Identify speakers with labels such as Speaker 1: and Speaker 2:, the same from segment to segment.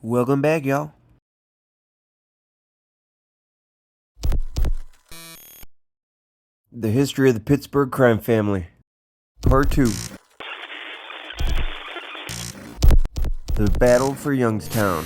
Speaker 1: Welcome back, y'all. The history of the Pittsburgh Crime Family. Part 2. The Battle for Youngstown.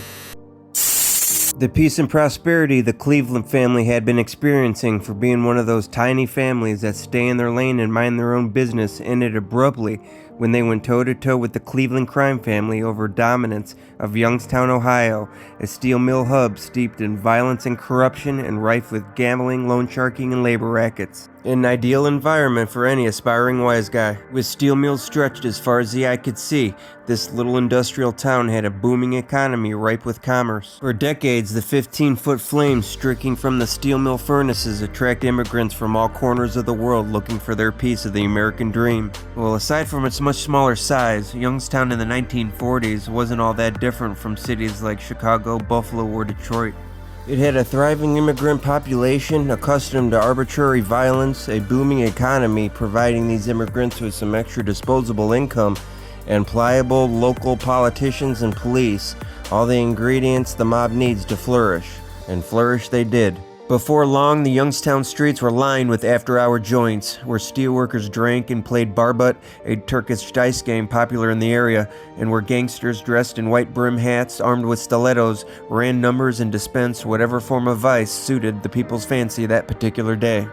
Speaker 1: The peace and prosperity the Cleveland family had been experiencing for being one of those tiny families that stay in their lane and mind their own business ended abruptly when they went toe-to-toe with the Cleveland crime family over dominance of Youngstown, Ohio, a steel mill hub steeped in violence and corruption and rife with gambling, loan sharking, and labor rackets. An ideal environment for any aspiring wise guy. With steel mills stretched as far as the eye could see, this little industrial town had a booming economy ripe with commerce. For decades, the 15-foot flames streaking from the steel mill furnaces attract immigrants from all corners of the world looking for their piece of the American dream. Well, aside from its much smaller size, Youngstown in the 1940s wasn't all that different from cities like Chicago, Buffalo, or Detroit. It had a thriving immigrant population accustomed to arbitrary violence, a booming economy providing these immigrants with some extra disposable income, and pliable local politicians and police, all the ingredients the mob needs to flourish. And flourish they did. Before long, the Youngstown streets were lined with after-hour joints, where steelworkers drank and played barbut, a Turkish dice game popular in the area, and where gangsters dressed in white brim hats, armed with stilettos, ran numbers and dispensed whatever form of vice suited the people's fancy that particular day.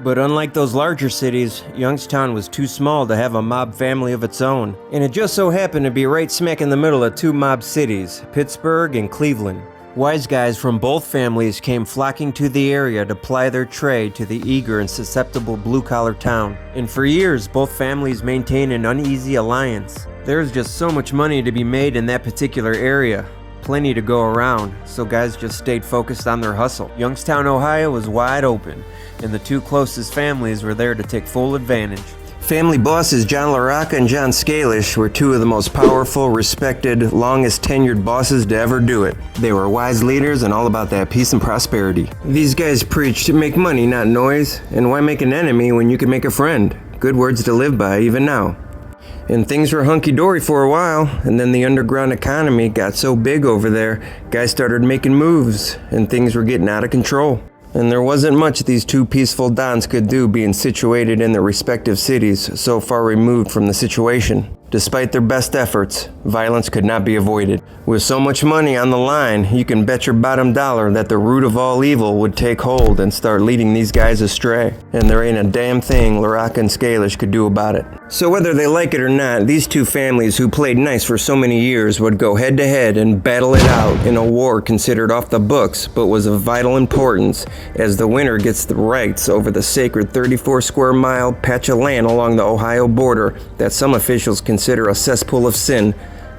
Speaker 1: But unlike those larger cities, Youngstown was too small to have a mob family of its own, and it just so happened to be right smack in the middle of two mob cities, Pittsburgh and Cleveland. Wise guys from both families came flocking to the area to ply their trade to the eager and susceptible blue-collar town. And for years, both families maintained an uneasy alliance. There was just so much money to be made in that particular area. Plenty to go around, so guys just stayed focused on their hustle. Youngstown, Ohio was wide open, and the two closest families were there to take full advantage. Family bosses John LaRocca and John Scalish were two of the most powerful, respected, longest tenured bosses to ever do it. They were wise leaders and all about that peace and prosperity. These guys preached, make money, not noise, and why make an enemy when you can make a friend? Good words to live by even now. And things were hunky-dory for a while, and then the underground economy got so big over there, guys started making moves, and things were getting out of control. And there wasn't much these two peaceful dons could do being situated in their respective cities so far removed from the situation. Despite their best efforts, violence could not be avoided. With so much money on the line, you can bet your bottom dollar that the root of all evil would take hold and start leading these guys astray. And there ain't a damn thing LaRocca and Scalish could do about it. So whether they like it or not, these two families who played nice for so many years would go head to head and battle it out in a war considered off the books but was of vital importance, as the winner gets the rights over the sacred 34 square mile patch of land along the Ohio border that some officials consider a cesspool of sin,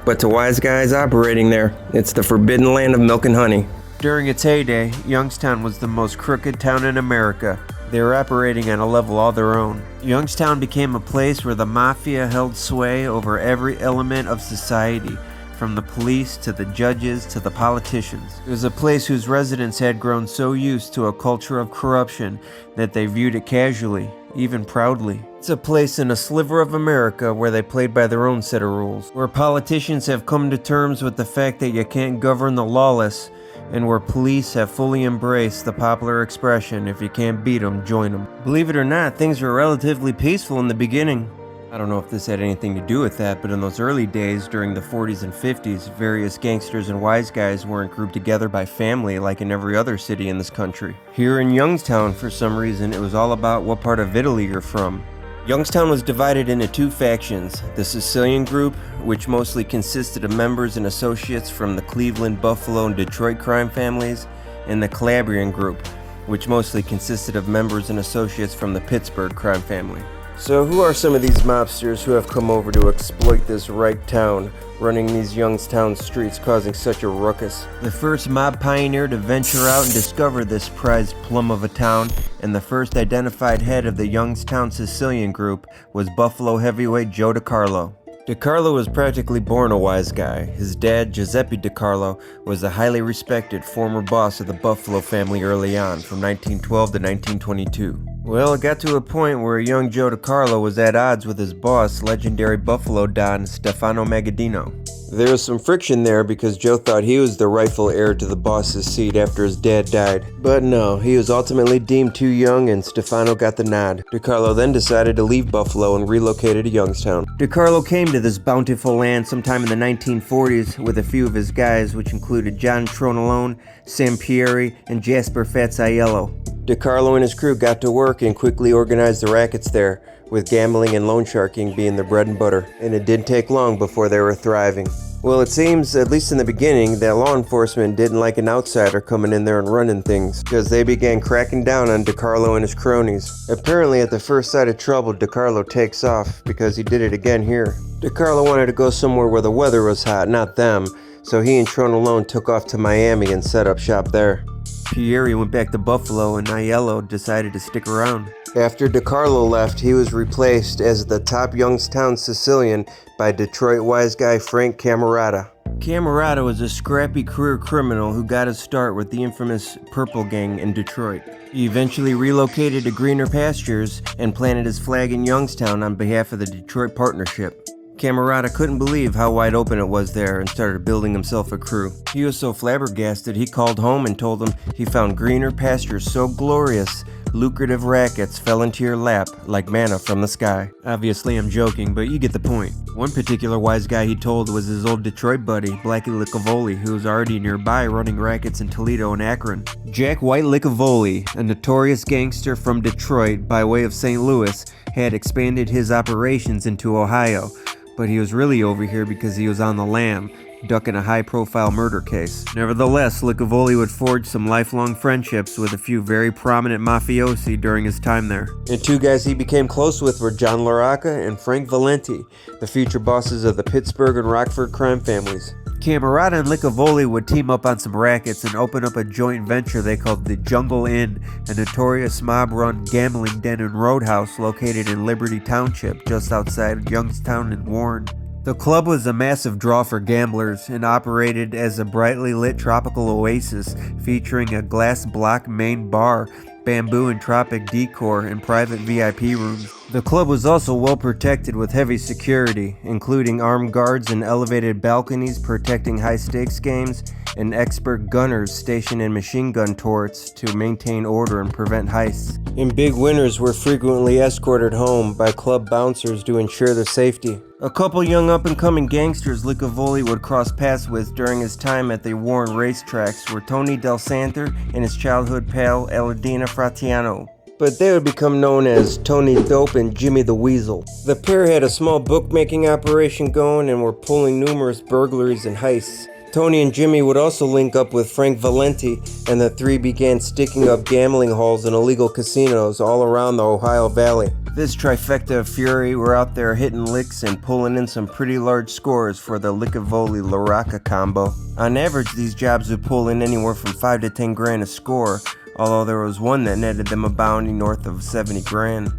Speaker 1: but to wise guys operating there, it's the forbidden land of milk and honey. During its heyday, Youngstown was the most crooked town in America. They were operating on a level all their own. Youngstown became a place where the Mafia held sway over every element of society, from the police to the judges to the politicians. It was a place whose residents had grown so used to a culture of corruption that they viewed it casually, even proudly. It's a place in a sliver of America where they played by their own set of rules, where politicians have come to terms with the fact that you can't govern the lawless, and where police have fully embraced the popular expression, if you can't beat them, join them. Believe it or not, things were relatively peaceful in the beginning. I don't know if this had anything to do with that, but in those early days during the 40s and 50s, various gangsters and wise guys weren't grouped together by family like in every other city in this country. Here in Youngstown, for some reason, it was all about what part of Italy you're from. Youngstown was divided into two factions, the Sicilian group, which mostly consisted of members and associates from the Cleveland, Buffalo, and Detroit crime families, and the Calabrian group, which mostly consisted of members and associates from the Pittsburgh crime family. So who are some of these mobsters who have come over to exploit this ripe town, running these Youngstown streets causing such a ruckus? The first mob pioneer to venture out and discover this prized plum of a town, and the first identified head of the Youngstown Sicilian group, was Buffalo heavyweight Joe DiCarlo. DiCarlo was practically born a wise guy. His dad, Giuseppe DiCarlo, was a highly respected former boss of the Buffalo family early on, from 1912 to 1922. Well, it got to a point where young Joe DiCarlo was at odds with his boss, legendary Buffalo Don Stefano Magaddino. There was some friction there because Joe thought he was the rightful heir to the boss's seat after his dad died. But no, he was ultimately deemed too young and Stefano got the nod. DiCarlo then decided to leave Buffalo and relocated to Youngstown. DiCarlo came to this bountiful land sometime in the 1940s with a few of his guys, which included John Tronalone, Sam Pieri, and Jasper Fats Aiello. DiCarlo and his crew got to work and quickly organized the rackets there, with gambling and loan sharking being their bread and butter, and it didn't take long before they were thriving. Well, it seems, at least in the beginning, that law enforcement didn't like an outsider coming in there and running things, because they began cracking down on DiCarlo and his cronies. Apparently, at the first sight of trouble, DiCarlo takes off, because he did it again here. DiCarlo wanted to go somewhere where the weather was hot, not them, so he and Tronalone took off to Miami and set up shop there. Pieri went back to Buffalo and Aiello decided to stick around. After DiCarlo left, he was replaced as the top Youngstown Sicilian by Detroit wise guy Frank Camerata. Camerata was a scrappy career criminal who got his start with the infamous Purple Gang in Detroit. He eventually relocated to greener pastures and planted his flag in Youngstown on behalf of the Detroit Partnership. Camerata couldn't believe how wide open it was there and started building himself a crew. He was so flabbergasted he called home and told them he found greener pastures so glorious, lucrative rackets fell into your lap like manna from the sky. Obviously I'm joking, but you get the point. One particular wise guy he told was his old Detroit buddy, Blackie Licavoli, who was already nearby running rackets in Toledo and Akron. Jack White Licavoli, a notorious gangster from Detroit by way of St. Louis, had expanded his operations into Ohio, but he was really over here because he was on the lam, ducking a high-profile murder case. Nevertheless, Licavoli would forge some lifelong friendships with a few very prominent mafiosi during his time there. And two guys he became close with were John LaRocca and Frank Valenti, the future bosses of the Pittsburgh and Rockford crime families. Camerata and Licavoli would team up on some rackets and open up a joint venture they called the Jungle Inn, a notorious mob-run gambling den and roadhouse located in Liberty Township just outside Youngstown and Warren. The club was a massive draw for gamblers and operated as a brightly lit tropical oasis featuring a glass block main bar, bamboo and tropic decor, and private VIP rooms. The club was also well protected with heavy security, including armed guards and elevated balconies protecting high-stakes games, and expert gunners stationed in machine gun turrets to maintain order and prevent heists. And big winners were frequently escorted home by club bouncers to ensure their safety. A couple young up-and-coming gangsters Licavoli would cross paths with during his time at the Warren racetracks were Tony Del Santer and his childhood pal Eladina Fratiano, but they would become known as Tony Dope and Jimmy the Weasel. The pair had a small bookmaking operation going and were pulling numerous burglaries and heists. Tony and Jimmy would also link up with Frank Valenti, and the three began sticking up gambling halls and illegal casinos all around the Ohio Valley. This trifecta of fury were out there hitting licks and pulling in some pretty large scores for the Licavoli-LaRocca combo. On average, these jobs would pull in anywhere from 5 to 10 grand a score, although there was one that netted them a bounty north of 70 grand.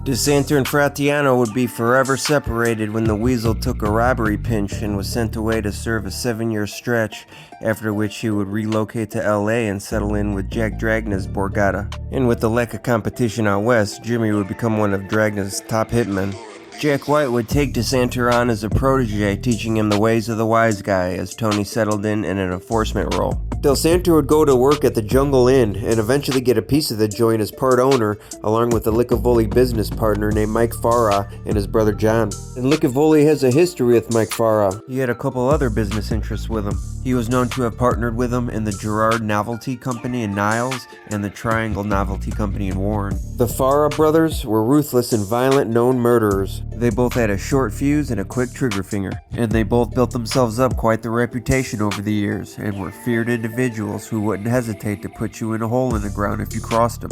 Speaker 1: DeSanter and Fratiano would be forever separated when the Weasel took a robbery pinch and was sent away to serve a 7-year stretch, after which he would relocate to LA and settle in with Jack Dragna's Borgata. And with the lack of competition out west, Jimmy would become one of Dragna's top hitmen. Jack White would take DeSanter on as a protege, teaching him the ways of the wise guy as Tony settled in an enforcement role. Del Santer would go to work at the Jungle Inn and eventually get a piece of the joint as part owner, along with a Licavoli business partner named Mike Farah and his brother John. And Licavoli has a history with Mike Farah. He had a couple other business interests with him. He was known to have partnered with him in the Girard Novelty Company in Niles and the Triangle Novelty Company in Warren. The Farah brothers were ruthless and violent known murderers. They both had a short fuse and a quick trigger finger, and they both built themselves up quite the reputation over the years and were feared individuals who wouldn't hesitate to put you in a hole in the ground if you crossed them.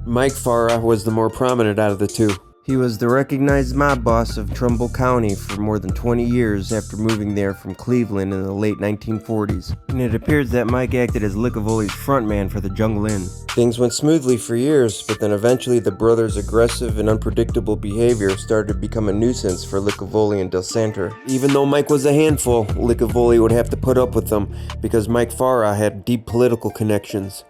Speaker 1: Mike Farah was the more prominent out of the two. He was the recognized mob boss of Trumbull County for more than 20 years after moving there from Cleveland in the late 1940s, and it appears that Mike acted as Licavoli's frontman for the Jungle Inn. Things went smoothly for years, but then eventually the brothers' aggressive and unpredictable behavior started to become a nuisance for Licavoli and Del Santer. Even though Mike was a handful, Licavoli would have to put up with them because Mike Farah had deep political connections.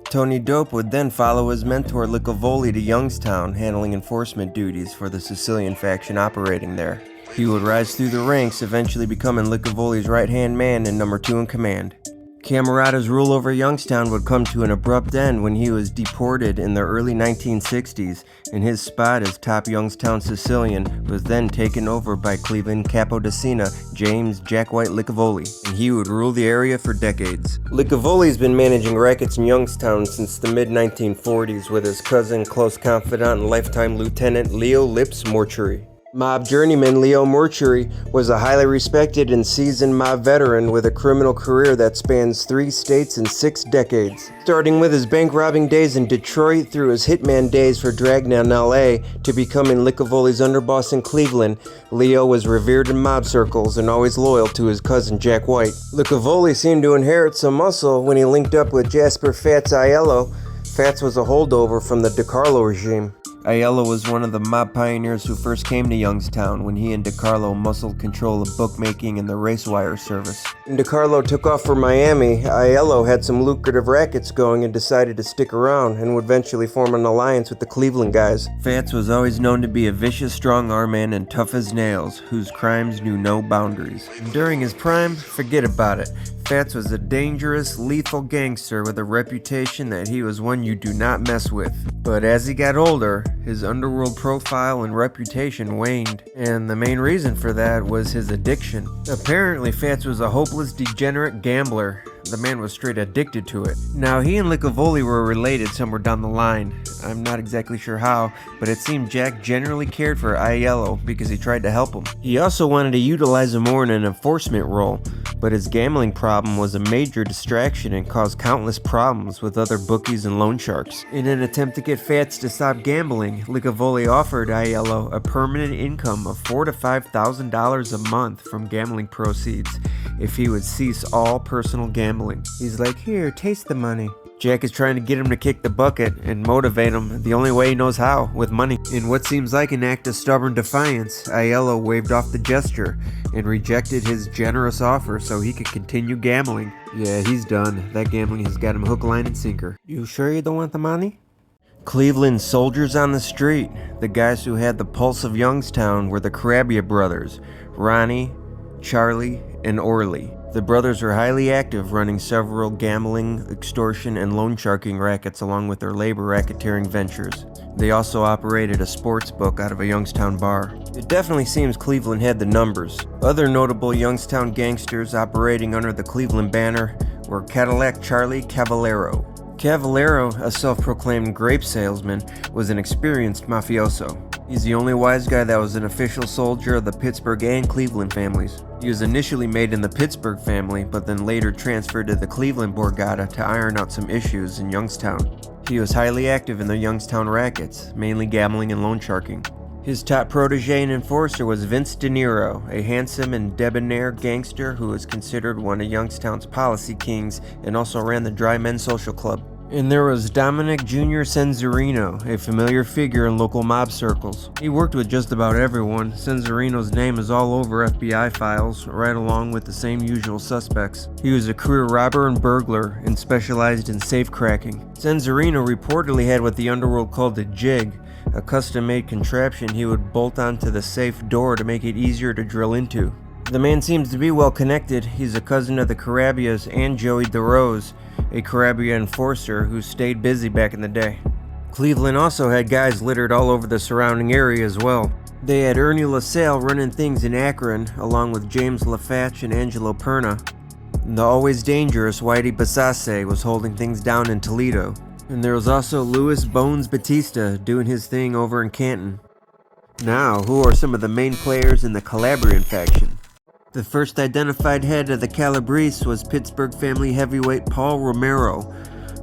Speaker 1: Tony Dope would then follow his mentor Licavoli to Youngstown, handling enforcement duties for the Sicilian faction operating there. He would rise through the ranks, eventually becoming Licavoli's right-hand man and number 2 in command. Camerata's rule over Youngstown would come to an abrupt end when he was deported in the early 1960s, and his spot as top Youngstown Sicilian was then taken over by Cleveland Capodicina James Jack White Licavoli, and he would rule the area for decades. Licavoli's been managing rackets in Youngstown since the mid-1940s with his cousin, close confidant, and lifetime lieutenant Leo Lips Mortuary. Mob journeyman Leo Mortuary was a highly respected and seasoned mob veteran with a criminal career that spans 3 states and 6 decades. Starting with his bank robbing days in Detroit through his hitman days for Dragnet in LA to becoming Licavoli's underboss in Cleveland, Leo was revered in mob circles and always loyal to his cousin Jack White. Licavoli seemed to inherit some muscle when he linked up with Jasper Fats Aiello. Fats was a holdover from the DeCarlo regime. Aiello was one of the mob pioneers who first came to Youngstown when he and DeCarlo muscled control of bookmaking and the race wire service. When DeCarlo took off for Miami, Aiello had some lucrative rackets going and decided to stick around and would eventually form an alliance with the Cleveland guys. Fats was always known to be a vicious strong-arm man and tough as nails, whose crimes knew no boundaries. During his prime, forget about it. Fats was a dangerous, lethal gangster with a reputation that he was one you do not mess with. But as he got older, his underworld profile and reputation waned, and the main reason for that was his addiction. Apparently, Fats was a hopeless, degenerate gambler. The man was straight addicted to it. Now, he and Licavoli were related somewhere down the line. I'm not exactly sure how, but it seemed Jack generally cared for Aiello because he tried to help him. He also wanted to utilize him more in an enforcement role, but his gambling problem was a major distraction and caused countless problems with other bookies and loan sharks. In an attempt to get Fats to stop gambling, Licavoli offered Aiello a permanent income of $4,000 to $5,000 a month from gambling proceeds if he would cease all personal gambling. He's like, here, taste the money. Jack is trying to get him to kick the bucket and motivate him the only way he knows how, with money. In what seems like an act of stubborn defiance, Aiello waved off the gesture and rejected his generous offer so he could continue gambling. Yeah, he's done. That gambling has got him hook, line, and sinker. You sure you don't want the money? Cleveland's soldiers on the street, the guys who had the pulse of Youngstown, were the Carabia brothers, Ronnie, Charlie, and Orly. The brothers were highly active, running several gambling, extortion, and loan sharking rackets along with their labor racketeering ventures. They also operated a sports book out of a Youngstown bar. It definitely seems Cleveland had the numbers. Other notable Youngstown gangsters operating under the Cleveland banner were Cadillac Charlie Cavallero. Cavallero, a self-proclaimed grape salesman, was an experienced mafioso. He's the only wise guy that was an official soldier of the Pittsburgh and Cleveland families. He was initially made in the Pittsburgh family, but then later transferred to the Cleveland Borgata to iron out some issues in Youngstown. He was highly active in the Youngstown rackets, mainly gambling and loan sharking. His top protege and enforcer was Vince De Niro, a handsome and debonair gangster who was considered one of Youngstown's policy kings and also ran the Dry Men Social Club. And there was Dominic Jr. Cenzarino, a familiar figure in local mob circles. He worked with just about everyone. Cenzarino's name is all over FBI files, right along with the same usual suspects. He was a career robber and burglar, and specialized in safe cracking. Cenzarino reportedly had what the underworld called a jig, a custom-made contraption he would bolt onto the safe door to make it easier to drill into. The man seems to be well connected. He's a cousin of the Carabias and Joey DeRose, a Carabia enforcer who stayed busy back in the day. Cleveland also had guys littered all over the surrounding area as well. They had Ernie LaSalle running things in Akron, along with James LaFatch and Angelo Perna. And the always dangerous Whitey Basase was holding things down in Toledo. And there was also Louis Bones Batista doing his thing over in Canton. Now, who are some of the main players in the Calabrian faction? The first identified head of the Calabrese was Pittsburgh family heavyweight Paul Romero,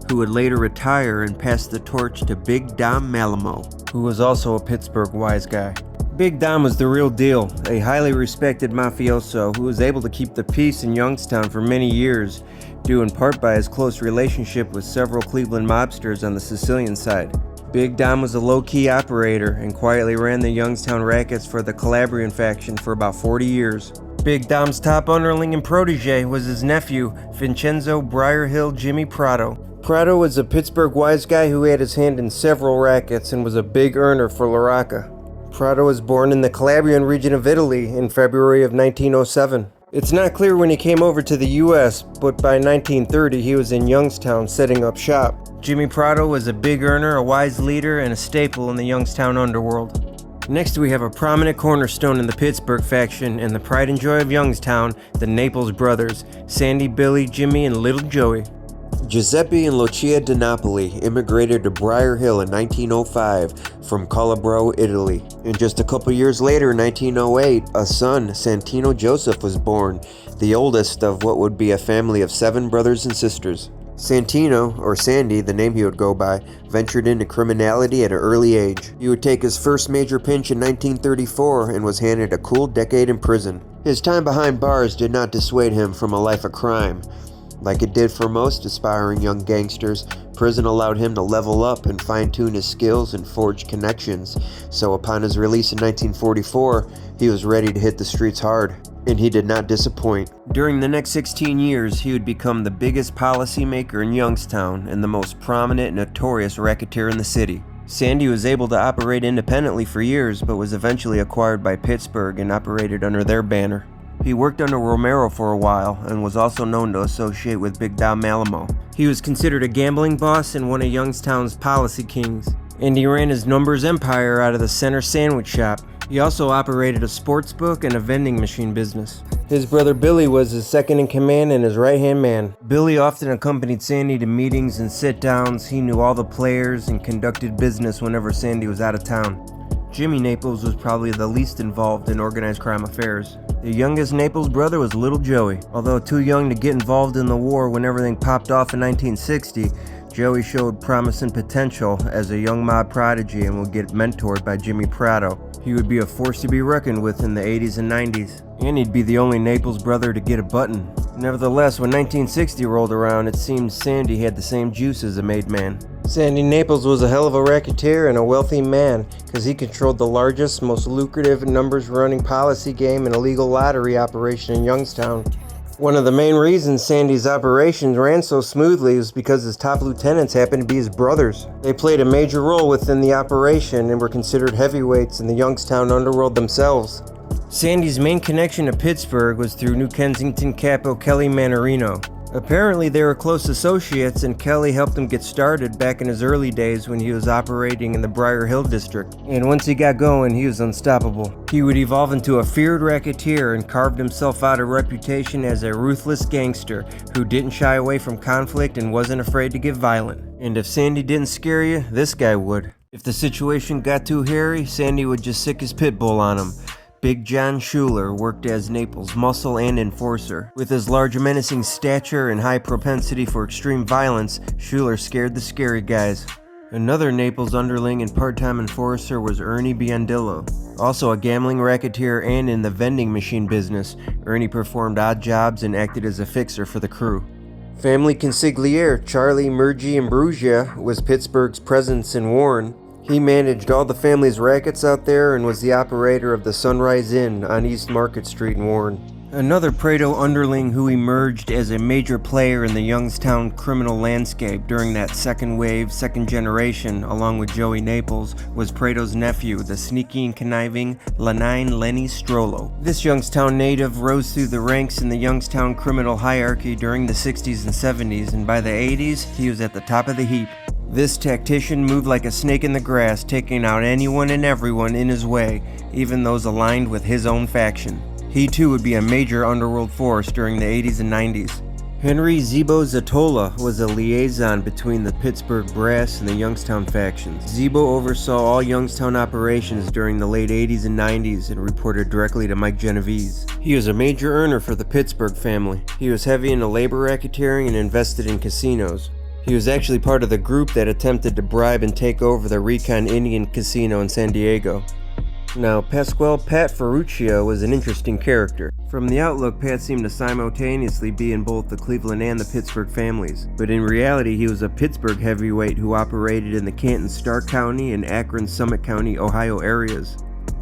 Speaker 1: who would later retire and pass the torch to Big Dom Malamo, who was also a Pittsburgh wise guy. Big Dom was the real deal, a highly respected mafioso who was able to keep the peace in Youngstown for many years, due in part by his close relationship with several Cleveland mobsters on the Sicilian side. Big Dom was a low-key operator and quietly ran the Youngstown rackets for the Calabrian faction for about 40 years. Big Dom's top underling and protege was his nephew, Vincenzo Briarhill Jimmy Prado. Prado was a Pittsburgh wise guy who had his hand in several rackets and was a big earner for La Rocca. Prado was born in the Calabrian region of Italy in February of 1907. It's not clear when he came over to the US, but by 1930 he was in Youngstown setting up shop. Jimmy Prado was a big earner, a wise leader, and a staple in the Youngstown underworld. Next we have a prominent cornerstone in the Pittsburgh faction and the pride and joy of Youngstown, the Naples brothers, Sandy, Billy, Jimmy, and Little Joey. Giuseppe and Lucia Di Napoli immigrated to Briar Hill in 1905 from Calabro, Italy. And just a couple years later, in 1908, a son, Santino Joseph, was born, the oldest of what would be a family of 7 brothers and sisters. Santino, or Sandy, the name he would go by, ventured into criminality at an early age. He would take his first major pinch in 1934 and was handed a cool decade in prison. His time behind bars did not dissuade him from a life of crime. Like it did for most aspiring young gangsters, prison allowed him to level up and fine-tune his skills and forge connections. So upon his release in 1944, he was ready to hit the streets hard. And he did not disappoint. During the next 16 years, he would become the biggest policymaker in Youngstown and the most prominent and notorious racketeer in the city. Sandy was able to operate independently for years, but was eventually acquired by Pittsburgh and operated under their banner. He worked under Romero for a while and was also known to associate with Big Dom Malamo. He was considered a gambling boss and one of Youngstown's policy kings, and he ran his numbers empire out of the Center Sandwich Shop. He also operated a sports book and a vending machine business. His brother Billy was his second in command and his right-hand man. Billy often accompanied Sandy to meetings and sit-downs. He knew all the players and conducted business whenever Sandy was out of town. Jimmy Naples was probably the least involved in organized crime affairs. The youngest Naples brother was Little Joey. Although too young to get involved in the war when everything popped off in 1960, Joey showed promising potential as a young mob prodigy and would get mentored by Jimmy Prado. He would be a force to be reckoned with in the 80s and 90s, and he'd be the only Naples brother to get a button. Nevertheless, when 1960 rolled around, it seemed Sandy had the same juice as a made man. Sandy Naples was a hell of a racketeer and a wealthy man, because he controlled the largest, most lucrative numbers-running policy game and illegal lottery operation in Youngstown. One of the main reasons Sandy's operations ran so smoothly was because his top lieutenants happened to be his brothers. They played a major role within the operation and were considered heavyweights in the Youngstown underworld themselves. Sandy's main connection to Pittsburgh was through New Kensington capo Kelly Manarino. Apparently they were close associates, and Kelly helped him get started back in his early days when he was operating in the Briar Hill district. And once he got going, he was unstoppable. He would evolve into a feared racketeer and carved himself out a reputation as a ruthless gangster who didn't shy away from conflict and wasn't afraid to get violent. And if Sandy didn't scare you, this guy would. If the situation got too hairy, Sandy would just sick his pit bull on him. Big John Schuler worked as Naples' muscle and enforcer. With his large menacing stature and high propensity for extreme violence, Schuler scared the scary guys. Another Naples underling and part-time enforcer was Ernie Biondillo. Also a gambling racketeer and in the vending machine business, Ernie performed odd jobs and acted as a fixer for the crew. Family consigliere Charlie Murgy Ambrusia was Pittsburgh's presence in Warren. He managed all the family's rackets out there and was the operator of the Sunrise Inn on East Market Street in Warren. Another Prado underling who emerged as a major player in the Youngstown criminal landscape during that second wave, second generation, along with Joey Naples, was Prado's nephew, the sneaky and conniving Lenine Lenny Strollo. This Youngstown native rose through the ranks in the Youngstown criminal hierarchy during the 60s and 70s, and by the 80s, he was at the top of the heap. This tactician moved like a snake in the grass, taking out anyone and everyone in his way, even those aligned with his own faction. He too would be a major underworld force during the 80s and 90s. Henry Zebo Zatola was a liaison between the Pittsburgh brass and the Youngstown factions. Zebo oversaw all Youngstown operations during the late 80s and 90s and reported directly to Mike Genovese. He was a major earner for the Pittsburgh family. He was heavy into labor racketeering and invested in casinos. He was actually part of the group that attempted to bribe and take over the Recon Indian Casino in San Diego. Now, Pasquale Pat Ferruccio was an interesting character. From the outlook, Pat seemed to simultaneously be in both the Cleveland and the Pittsburgh families, but in reality he was a Pittsburgh heavyweight who operated in the Canton Stark County and Akron Summit County, Ohio areas.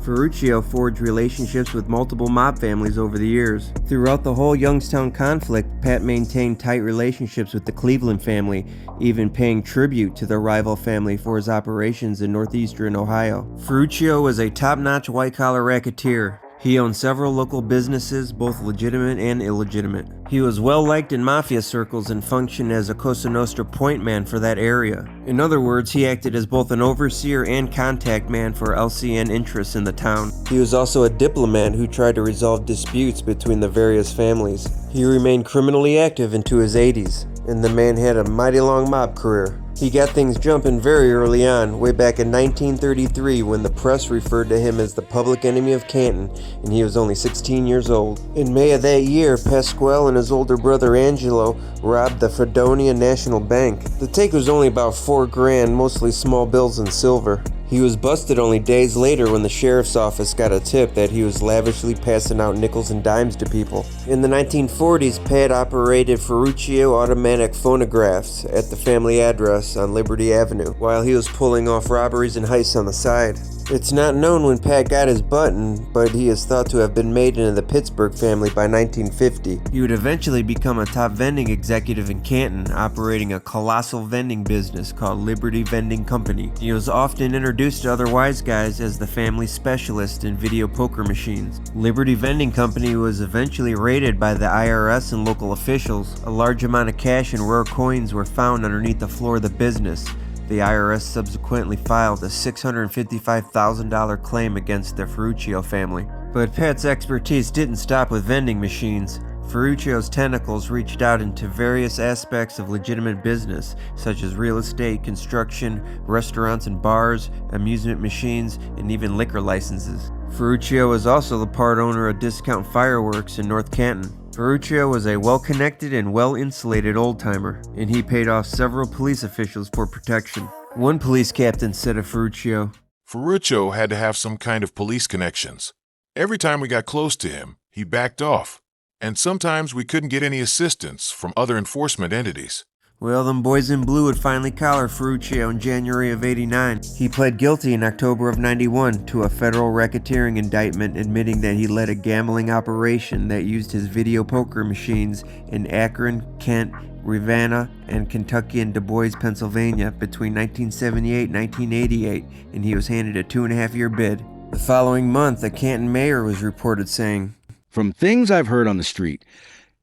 Speaker 1: Ferruccio forged relationships with multiple mob families over the years. Throughout the whole Youngstown conflict, Pat maintained tight relationships with the Cleveland family, even paying tribute to the rival family for his operations in northeastern Ohio. Ferruccio was a top-notch white-collar racketeer. He owned several local businesses, both legitimate and illegitimate. He was well liked in Mafia circles and functioned as a Cosa Nostra point man for that area. In other words, he acted as both an overseer and contact man for LCN interests in the town. He was also a diplomat who tried to resolve disputes between the various families. He remained criminally active into his 80s, and the man had a mighty long mob career. He got things jumping very early on, way back in 1933 when the press referred to him as the public enemy of Canton, and he was only 16 years old. In May of that year, Pasquale and his older brother Angelo robbed the Fredonia National Bank. The take was only about $4,000, mostly small bills and silver. He was busted only days later when the sheriff's office got a tip that he was lavishly passing out nickels and dimes to people. In the 1940s, Pat operated Ferruccio automatic phonographs at the family address on Liberty Avenue, while he was pulling off robberies and heists on the side. It's not known when Pat got his button, but he is thought to have been made into the Pittsburgh family by 1950. He would eventually become a top vending executive in Canton, operating a colossal vending business called Liberty Vending Company. He was often introduced to other wise guys as the family specialist in video poker machines. Liberty Vending Company was eventually raided by the IRS and local officials. A large amount of cash and rare coins were found underneath the floor of the business. The IRS subsequently filed a $655,000 claim against the Ferruccio family. But Pat's expertise didn't stop with vending machines. Ferruccio's tentacles reached out into various aspects of legitimate business, such as real estate, construction, restaurants and bars, amusement machines, and even liquor licenses. Ferruccio was also the part owner of Discount Fireworks in North Canton. Ferruccio was a well-connected and well-insulated old-timer, and he paid off several police officials for protection. One police captain said of Ferruccio,
Speaker 2: "Ferruccio had to have some kind of police connections. Every time we got close to him, he backed off, and sometimes we couldn't get any assistance from other enforcement entities."
Speaker 1: Well, them boys in blue would finally collar Ferruccio in January of '89. He pled guilty in October of '91 to a federal racketeering indictment admitting that he led a gambling operation that used his video poker machines in Akron, Kent, Ravenna, and Kentucky and Du Bois, Pennsylvania between 1978 and 1988, and he was handed a 2.5-year bid. The following month, a Canton mayor was reported saying,
Speaker 3: "From things I've heard on the street,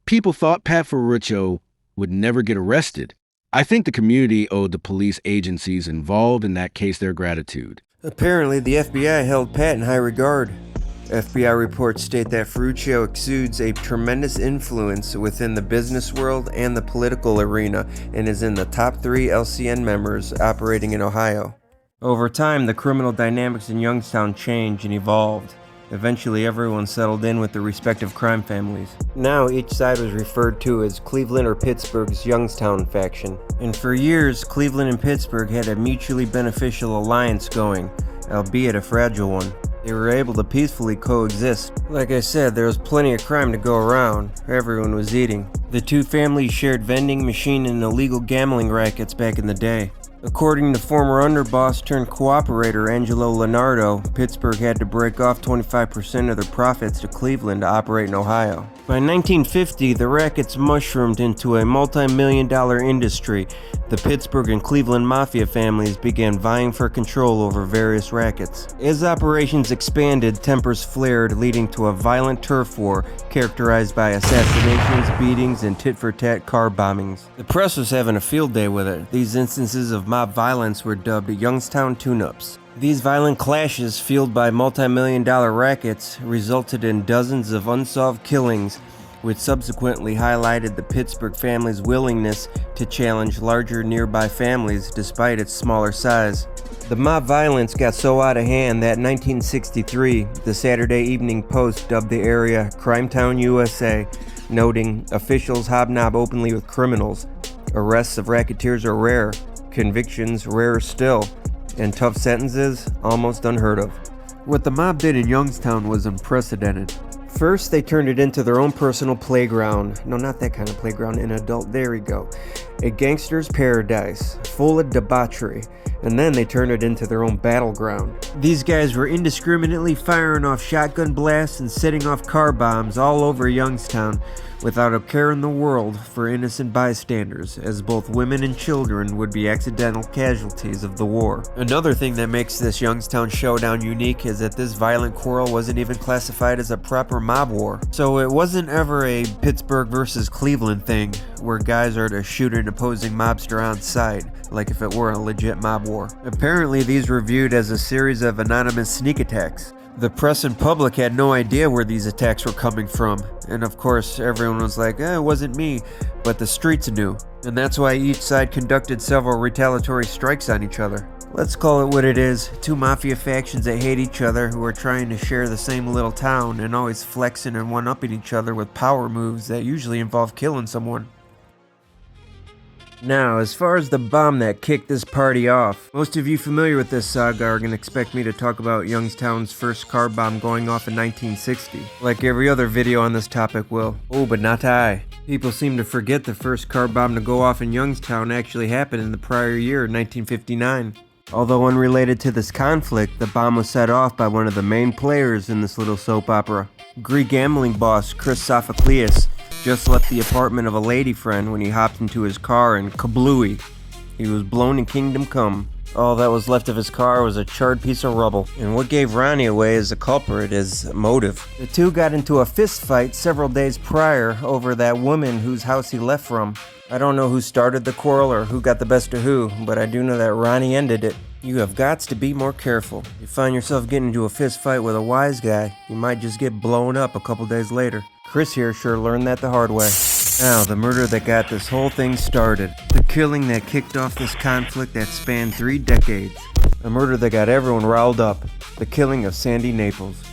Speaker 3: people thought Pat Ferruccio would never get arrested. I think the community owed the police agencies involved in that case their gratitude."
Speaker 1: Apparently, the FBI held Pat in high regard. FBI reports state that Ferruccio exudes a tremendous influence within the business world and the political arena and is in the top 3 LCN members operating in Ohio. Over time, the criminal dynamics in Youngstown changed and evolved. Eventually, everyone settled in with their respective crime families. Now, each side was referred to as Cleveland or Pittsburgh's Youngstown faction. And for years, Cleveland and Pittsburgh had a mutually beneficial alliance going, albeit a fragile one. They were able to peacefully coexist. Like I said, there was plenty of crime to go around. Everyone was eating. The two families shared vending machine and illegal gambling rackets back in the day. According to former underboss turned cooperator Angelo Leonardo, Pittsburgh had to break off 25% of their profits to Cleveland to operate in Ohio. By 1950, the rackets mushroomed into a multi-million-dollar industry. The Pittsburgh and Cleveland Mafia families began vying for control over various rackets. As operations expanded, tempers flared, leading to a violent turf war characterized by assassinations, beatings, and tit-for-tat car bombings. The press was having a field day with it. These instances of mob violence were dubbed Youngstown tune-ups. These violent clashes, fueled by multi-million-dollar rackets, resulted in dozens of unsolved killings, which subsequently highlighted the Pittsburgh family's willingness to challenge larger nearby families despite its smaller size. The mob violence got so out of hand that in 1963, the Saturday Evening Post dubbed the area Crimetown USA, noting, "Officials hobnob openly with criminals. Arrests of racketeers are rare, convictions rarer still, and tough sentences almost unheard of." What the mob did in Youngstown was unprecedented. First, they turned it into their own personal playground. No, not that kind of playground, an adult, there we go. a gangster's paradise, full of debauchery, and then they turned it into their own battleground. These guys were indiscriminately firing off shotgun blasts and setting off car bombs all over Youngstown without a care in the world for innocent bystanders, as both women and children would be accidental casualties of the war. Another thing that makes this Youngstown showdown unique is that this violent quarrel wasn't even classified as a proper mob war. So it wasn't ever a Pittsburgh versus Cleveland thing, where guys are to shoot an opposing mobster on sight, like if it were a legit mob war. Apparently these were viewed as a series of anonymous sneak attacks. The press and public had no idea where these attacks were coming from, and of course everyone was like, it wasn't me, but the streets knew, and that's why each side conducted several retaliatory strikes on each other. Let's call it what it is, two mafia factions that hate each other who are trying to share the same little town and always flexing and one-upping each other with power moves that usually involve killing someone. Now, as far as the bomb that kicked this party off, most of you familiar with this saga are going to expect me to talk about Youngstown's first car bomb going off in 1960, like every other video on this topic will. Oh, but not I. People seem to forget the first car bomb to go off in Youngstown actually happened in the prior year, 1959. Although unrelated to this conflict, the bomb was set off by one of the main players in this little soap opera. Greek gambling boss Chris Sophocleus just left the apartment of a lady friend when he hopped into his car and kablooey. He was blown in Kingdom Come. All that was left of his car was a charred piece of rubble. And what gave Ronnie away as a culprit is motive. The two got into a fist fight several days prior over that woman whose house he left from. I don't know who started the quarrel or who got the best of who, but I do know that Ronnie ended it. You have got to be more careful. You find yourself getting into a fist fight with a wise guy, you might just get blown up a couple days later. Chris here sure learned that the hard way. Now, the murder that got this whole thing started. The killing that kicked off this conflict that spanned 3 decades. A murder that got everyone riled up. The killing of Sandy Naples.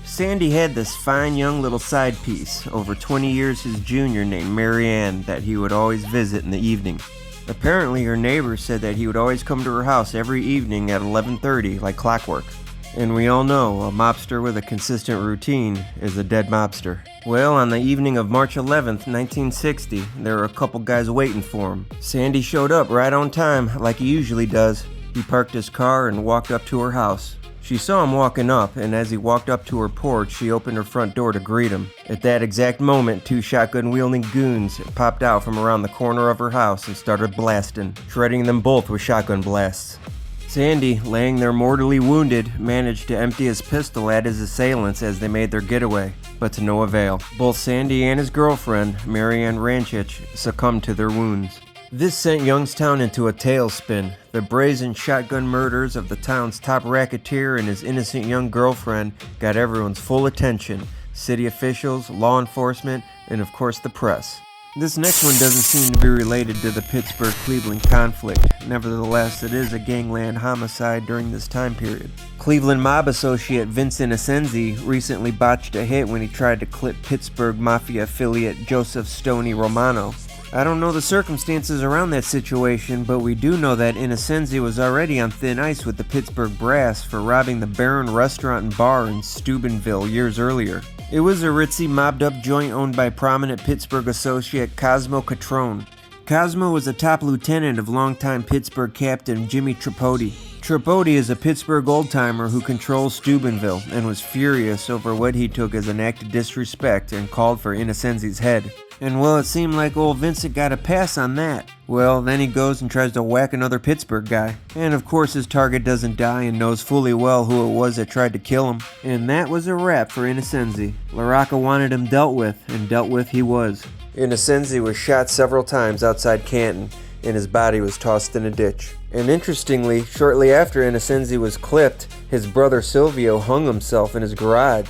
Speaker 1: Sandy had this fine young little side piece, over 20 years his junior, named Mary Ann, that he would always visit in the evening. Apparently her neighbors said that he would always come to her house every evening at 11:30 like clockwork. And we all know a mobster with a consistent routine is a dead mobster. Well, on the evening of March 11th, 1960, there were a couple guys waiting for him. Sandy showed up right on time, like he usually does. He parked his car and walked up to her house. She saw him walking up, and as he walked up to her porch, she opened her front door to greet him. At that exact moment, 2 shotgun-wielding goons popped out from around the corner of her house and started blasting, shredding them both with shotgun blasts. Sandy, laying there mortally wounded, managed to empty his pistol at his assailants as they made their getaway, but to no avail. Both Sandy and his girlfriend, Mary Ann Ranchich, succumbed to their wounds. This sent Youngstown into a tailspin. The brazen shotgun murders of the town's top racketeer and his innocent young girlfriend got everyone's full attention: city officials, law enforcement, and of course the press. This next one doesn't seem to be related to the Pittsburgh-Cleveland conflict. Nevertheless, it is a gangland homicide during this time period. Cleveland mob associate Vincent Ascenzi recently botched a hit when he tried to clip Pittsburgh Mafia affiliate Joseph Stoney Romano. I don't know the circumstances around that situation, but we do know that Ascenzi was already on thin ice with the Pittsburgh brass for robbing the Baron restaurant and bar in Steubenville years earlier. It was a ritzy, mobbed-up joint owned by prominent Pittsburgh associate Cosmo Catrone. Cosmo was a top lieutenant of longtime Pittsburgh captain Jimmy Tripodi. Tripodi is a Pittsburgh old-timer who controls Steubenville and was furious over what he took as an act of disrespect and called for Ascenzi's head. And well, it seemed like old Vincent got a pass on that. Well, then he goes and tries to whack another Pittsburgh guy. And of course his target doesn't die and knows fully well who it was that tried to kill him. And that was a wrap for Ascenzi. LaRocca wanted him dealt with, and dealt with he was. Ascenzi was shot several times outside Canton, and his body was tossed in a ditch. And interestingly, shortly after Ascenzi was clipped, his brother Silvio hung himself in his garage.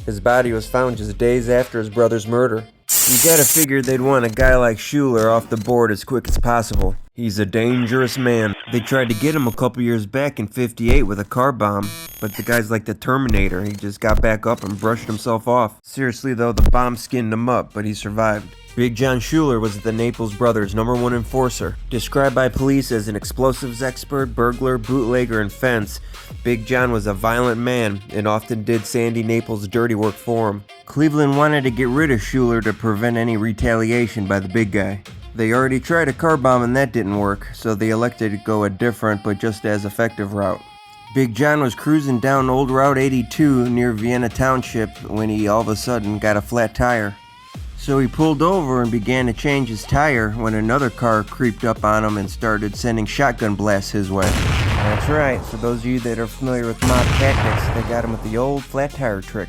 Speaker 1: His body was found just days after his brother's murder. You gotta figure they'd want a guy like Schuler off the board as quick as possible. He's a dangerous man. They tried to get him a couple years back in '58 with a car bomb, but the guy's like the Terminator. He just got back up and brushed himself off. Seriously though, the bomb skinned him up, but he survived. Big John Schuler was the Naples brothers' #1 enforcer. Described by police as an explosives expert, burglar, bootlegger, and fence, Big John was a violent man and often did Sandy Naples' dirty work for him. Cleveland wanted to get rid of Schuler to prevent any retaliation by the big guy. They already tried a car bomb and that didn't work, so they elected to go a different but just as effective route. Big John was cruising down Old Route 82 near Vienna Township when he all of a sudden got a flat tire. So he pulled over and began to change his tire when another car creeped up on him and started sending shotgun blasts his way. That's right, for those of you that are familiar with mob tactics, they got him with the old flat tire trick.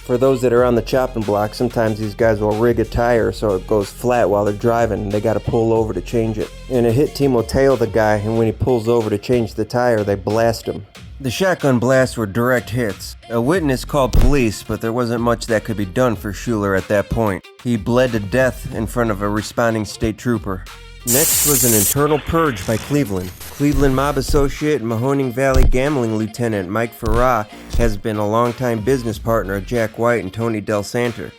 Speaker 1: For those that are on the chopping block, sometimes these guys will rig a tire so it goes flat while they're driving and they gotta pull over to change it. And a hit team will tail the guy, and when he pulls over to change the tire, they blast him. The shotgun blasts were direct hits. A witness called police, but there wasn't much that could be done for Schuler at that point. He bled to death in front of a responding state trooper. Next was an internal purge by Cleveland. Cleveland mob associate and Mahoning Valley gambling lieutenant Mike Farrar has been a longtime business partner of Jack White and Tony Del Santer.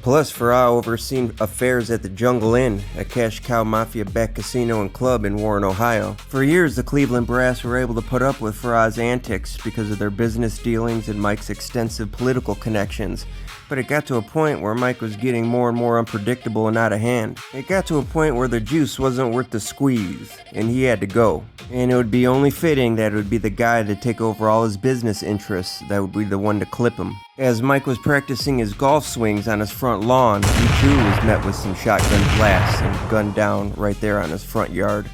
Speaker 1: Plus, Farrar overseen affairs at the Jungle Inn, a cash cow mafia-backed casino and club in Warren, Ohio. For years, the Cleveland brass were able to put up with Farrar's antics because of their business dealings and Mike's extensive political connections. But it got to a point where Mike was getting more and more unpredictable and out of hand. It got to a point where the juice wasn't worth the squeeze, and he had to go. And it would be only fitting that it would be the guy to take over all his business interests that would be the one to clip him. As Mike was practicing his golf swings on his front lawn, he too was met with some shotgun blasts and gunned down right there on his front yard.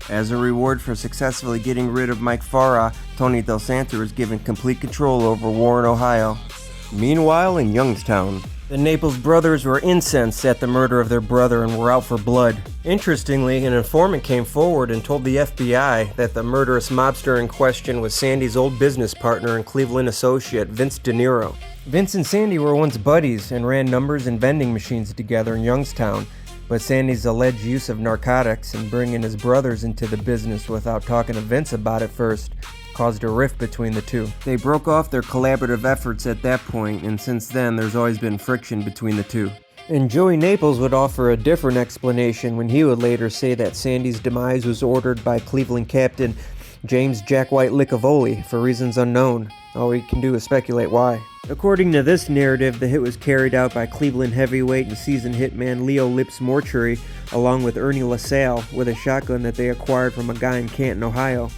Speaker 1: As a reward for successfully getting rid of Mike Farrar, Tony Del Santer was given complete control over Warren, Ohio. Meanwhile, in Youngstown, the Naples brothers were incensed at the murder of their brother and were out for blood. Interestingly, an informant came forward and told the FBI that the murderous mobster in question was Sandy's old business partner and Cleveland associate, Vince De Niro. Vince and Sandy were once buddies and ran numbers and vending machines together in Youngstown, but Sandy's alleged use of narcotics and bringing his brothers into the business without talking to Vince about it first caused a rift between the two. They broke off their collaborative efforts at that point, and since then there's always been friction between the two. And Joey Naples would offer a different explanation when he would later say that Sandy's demise was ordered by Cleveland captain James Jack White Licavoli for reasons unknown. All we can do is speculate why. According to this narrative, the hit was carried out by Cleveland heavyweight and seasoned hitman Leo Lips Mortuary along with Ernie LaSalle with a shotgun that they acquired from a guy in Canton, Ohio.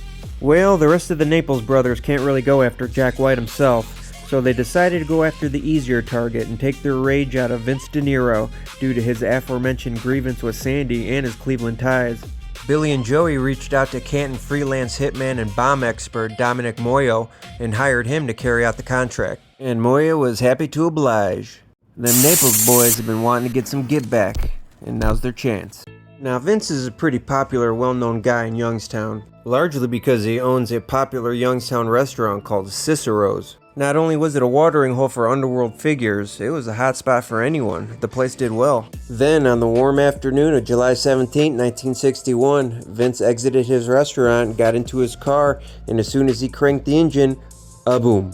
Speaker 1: Well, the rest of the Naples brothers can't really go after Jack White himself, so they decided to go after the easier target and take their rage out of Vince De Niro due to his aforementioned grievance with Sandy and his Cleveland ties. Billy and Joey reached out to Canton freelance hitman and bomb expert Dominic Moyo and hired him to carry out the contract. And Moyo was happy to oblige. The Naples boys have been wanting to get some get back, and now's their chance. Now, Vince is a pretty popular, well-known guy in Youngstown, largely because he owns a popular Youngstown restaurant called Cicero's. Not only was it a watering hole for underworld figures, it was a hot spot for anyone. The place did well. Then, on the warm afternoon of July 17, 1961, Vince exited his restaurant, got into his car, and as soon as he cranked the engine, a-boom.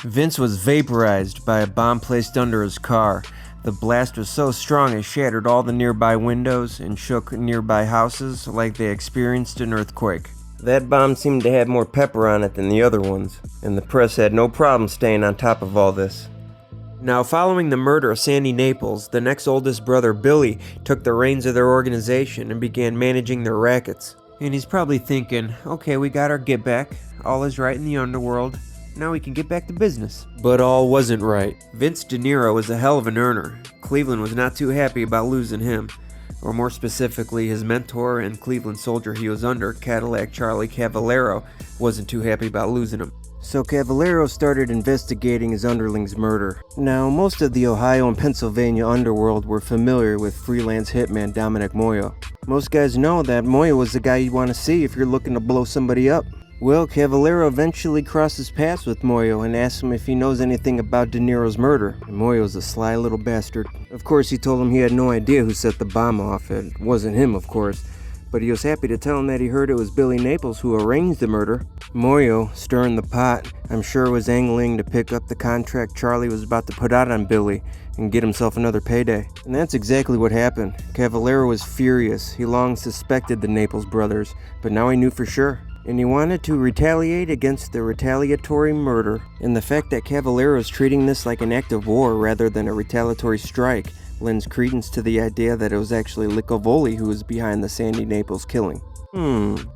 Speaker 1: Vince was vaporized by a bomb placed under his car. The blast was so strong it shattered all the nearby windows and shook nearby houses like they experienced an earthquake. That bomb seemed to have more pepper on it than the other ones, and the press had no problem staying on top of all this. Now, following the murder of Sandy Naples, the next oldest brother, Billy, took the reins of their organization and began managing their rackets. And he's probably thinking, okay, we got our get back, all is right in the underworld, now we can get back to business. But all wasn't right. Vince De Niro was a hell of an earner. Cleveland was not too happy about losing him, or more specifically, his mentor and Cleveland soldier he was under, Cadillac Charlie Cavallero, wasn't too happy about losing him. So Cavallero started investigating his underling's murder. Now, most of the Ohio and Pennsylvania underworld were familiar with freelance hitman Dominic Moyo. Most guys know that Moyo was the guy you'd want to see if you're looking to blow somebody up. Well, Cavallero eventually crosses paths with Moyo and asks him if he knows anything about De Niro's murder. And Moyo's a sly little bastard. Of course, he told him he had no idea who set the bomb off. It wasn't him, of course. But he was happy to tell him that he heard it was Billy Naples who arranged the murder. Moyo, stirring the pot, I'm sure was angling to pick up the contract Charlie was about to put out on Billy and get himself another payday. And that's exactly what happened. Cavallero was furious. He long suspected the Naples brothers, but now he knew for sure. And he wanted to retaliate against the retaliatory murder. And the fact that Cavallero is treating this like an act of war rather than a retaliatory strike lends credence to the idea that it was actually Licovoli who was behind the Sandy Naples killing.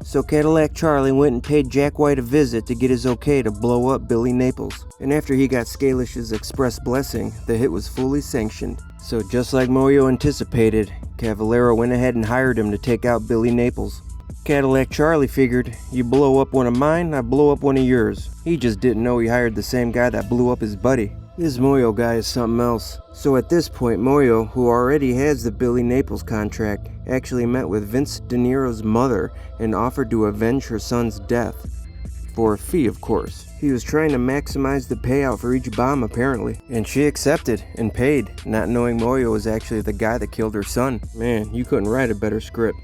Speaker 1: So Cadillac Charlie went and paid Jack White a visit to get his okay to blow up Billy Naples. And after he got Scalish's express blessing, the hit was fully sanctioned. So just like Moyo anticipated, Cavallero went ahead and hired him to take out Billy Naples. Cadillac Charlie figured, you blow up one of mine, I blow up one of yours. He just didn't know he hired the same guy that blew up his buddy. This Moyo guy is something else. So at this point, Moyo, who already has the Billy Naples contract, actually met with Vince De Niro's mother and offered to avenge her son's death. For a fee, of course. He was trying to maximize the payout for each bomb, apparently. And she accepted and paid, not knowing Moyo was actually the guy that killed her son. Man, you couldn't write a better script.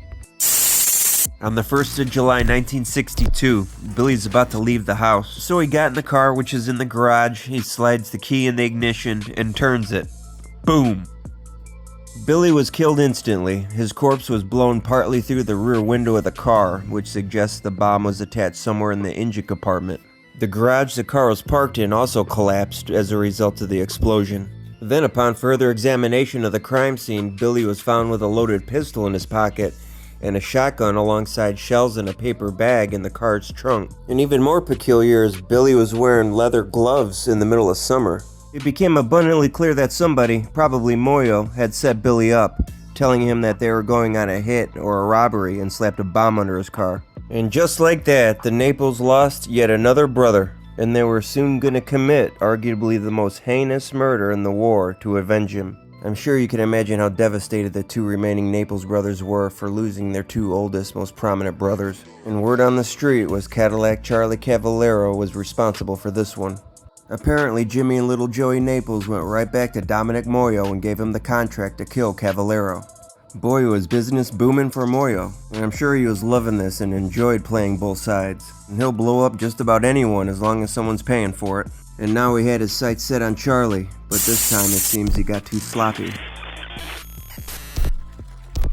Speaker 1: On the 1st of July 1962, Billy's about to leave the house. So he got in the car, which is in the garage, he slides the key in the ignition and turns it. Boom! Billy was killed instantly. His corpse was blown partly through the rear window of the car, which suggests the bomb was attached somewhere in the engine compartment. The garage the car was parked in also collapsed as a result of the explosion. Then, upon further examination of the crime scene, Billy was found with a loaded pistol in his pocket and a shotgun alongside shells in a paper bag in the car's trunk. And even more peculiar is Billy was wearing leather gloves in the middle of summer. It became abundantly clear that somebody, probably Moyo, had set Billy up, telling him that they were going on a hit or a robbery and slapped a bomb under his car. And just like that, the Naples lost yet another brother, and they were soon going to commit arguably the most heinous murder in the war to avenge him. I'm sure you can imagine how devastated the two remaining Naples brothers were for losing their two oldest, most prominent brothers. And word on the street was Cadillac Charlie Cavallero was responsible for this one. Apparently, Jimmy and little Joey Naples went right back to Dominic Moyo and gave him the contract to kill Cavallero. Boy, was business booming for Moyo, and I'm sure he was loving this and enjoyed playing both sides. And he'll blow up just about anyone as long as someone's paying for it. And now he had his sights set on Charlie, but this time it seems he got too sloppy.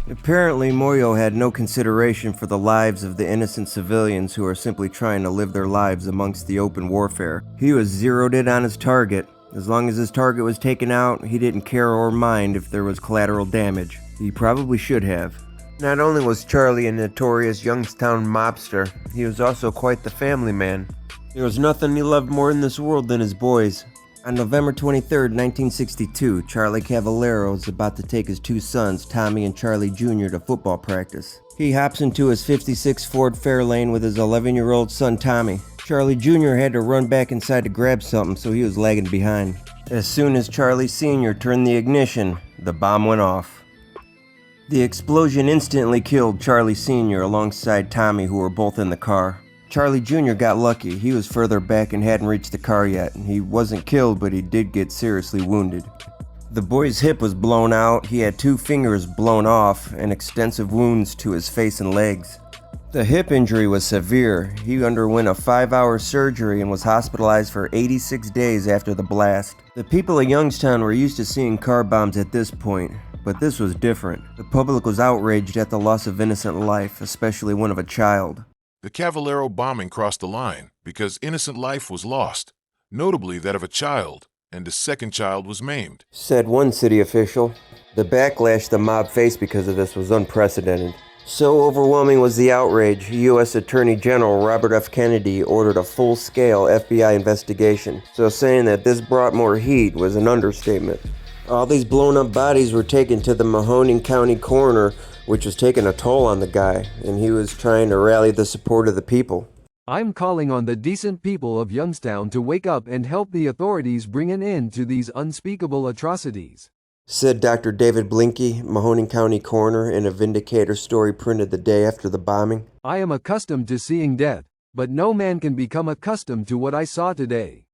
Speaker 1: Apparently, Moyo had no consideration for the lives of the innocent civilians who are simply trying to live their lives amongst the open warfare. He was zeroed in on his target. As long as his target was taken out, he didn't care or mind if there was collateral damage. He probably should have. Not only was Charlie a notorious Youngstown mobster, he was also quite the family man. There was nothing he loved more in this world than his boys. On November 23, 1962, Charlie Cavallero is about to take his two sons, Tommy and Charlie Jr., to football practice. He hops into his 56 Ford Fairlane with his 11-year-old son, Tommy. Charlie Jr. had to run back inside to grab something, so he was lagging behind. As soon as Charlie Sr. turned the ignition, the bomb went off. The explosion instantly killed Charlie Sr. alongside Tommy, who were both in the car. Charlie Jr. got lucky. He was further back and hadn't reached the car yet. He wasn't killed, but he did get seriously wounded. The boy's hip was blown out, he had 2 fingers blown off, and extensive wounds to his face and legs. The hip injury was severe. He underwent a 5-hour surgery and was hospitalized for 86 days after the blast. The people of Youngstown were used to seeing car bombs at this point, but this was different. The public was outraged at the loss of innocent life, especially one of a child.
Speaker 2: The Cavallero bombing crossed the line because innocent life was lost, notably that of a child, and the second child was maimed,
Speaker 1: said one city official. The backlash the mob faced because of this was unprecedented. So overwhelming was the outrage, U.S. Attorney General Robert F. Kennedy ordered a full-scale FBI investigation, so saying that this brought more heat was an understatement. All these blown-up bodies were taken to the Mahoning County coroner, which was taking a toll on the guy, and he was trying to rally the support of the people.
Speaker 4: I'm calling on the decent people of Youngstown to wake up and help the authorities bring an end to these unspeakable atrocities,
Speaker 1: said Dr. David Blinky, Mahoning County coroner, in a Vindicator story printed the day after the bombing.
Speaker 4: I am accustomed to seeing death, but no man can become accustomed to what I saw today,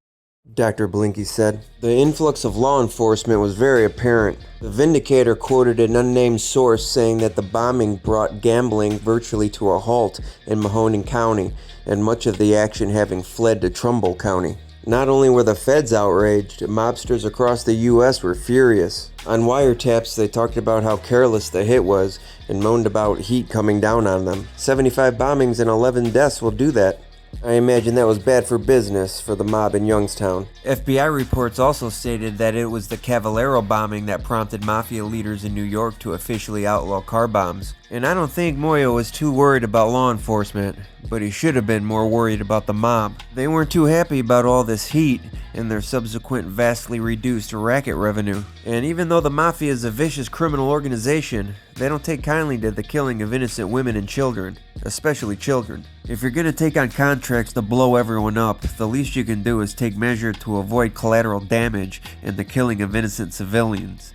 Speaker 1: Dr. Blinky said. The influx of law enforcement was very apparent. The Vindicator quoted an unnamed source saying that the bombing brought gambling virtually to a halt in Mahoning County, and much of the action having fled to Trumbull County. Not only were the feds outraged, mobsters across the U.S. were furious. On wiretaps, they talked about how careless the hit was and moaned about heat coming down on them. 75 bombings and 11 deaths will do that. I imagine that was bad for business for the mob in Youngstown. FBI reports also stated that it was the Cavallero bombing that prompted mafia leaders in New York to officially outlaw car bombs. And I don't think Moyo was too worried about law enforcement, but he should have been more worried about the mob. They weren't too happy about all this heat and their subsequent vastly reduced racket revenue. And even though the Mafia is a vicious criminal organization, they don't take kindly to the killing of innocent women and children, especially children. If you're gonna take on contracts to blow everyone up, the least you can do is take measure to avoid collateral damage and the killing of innocent civilians.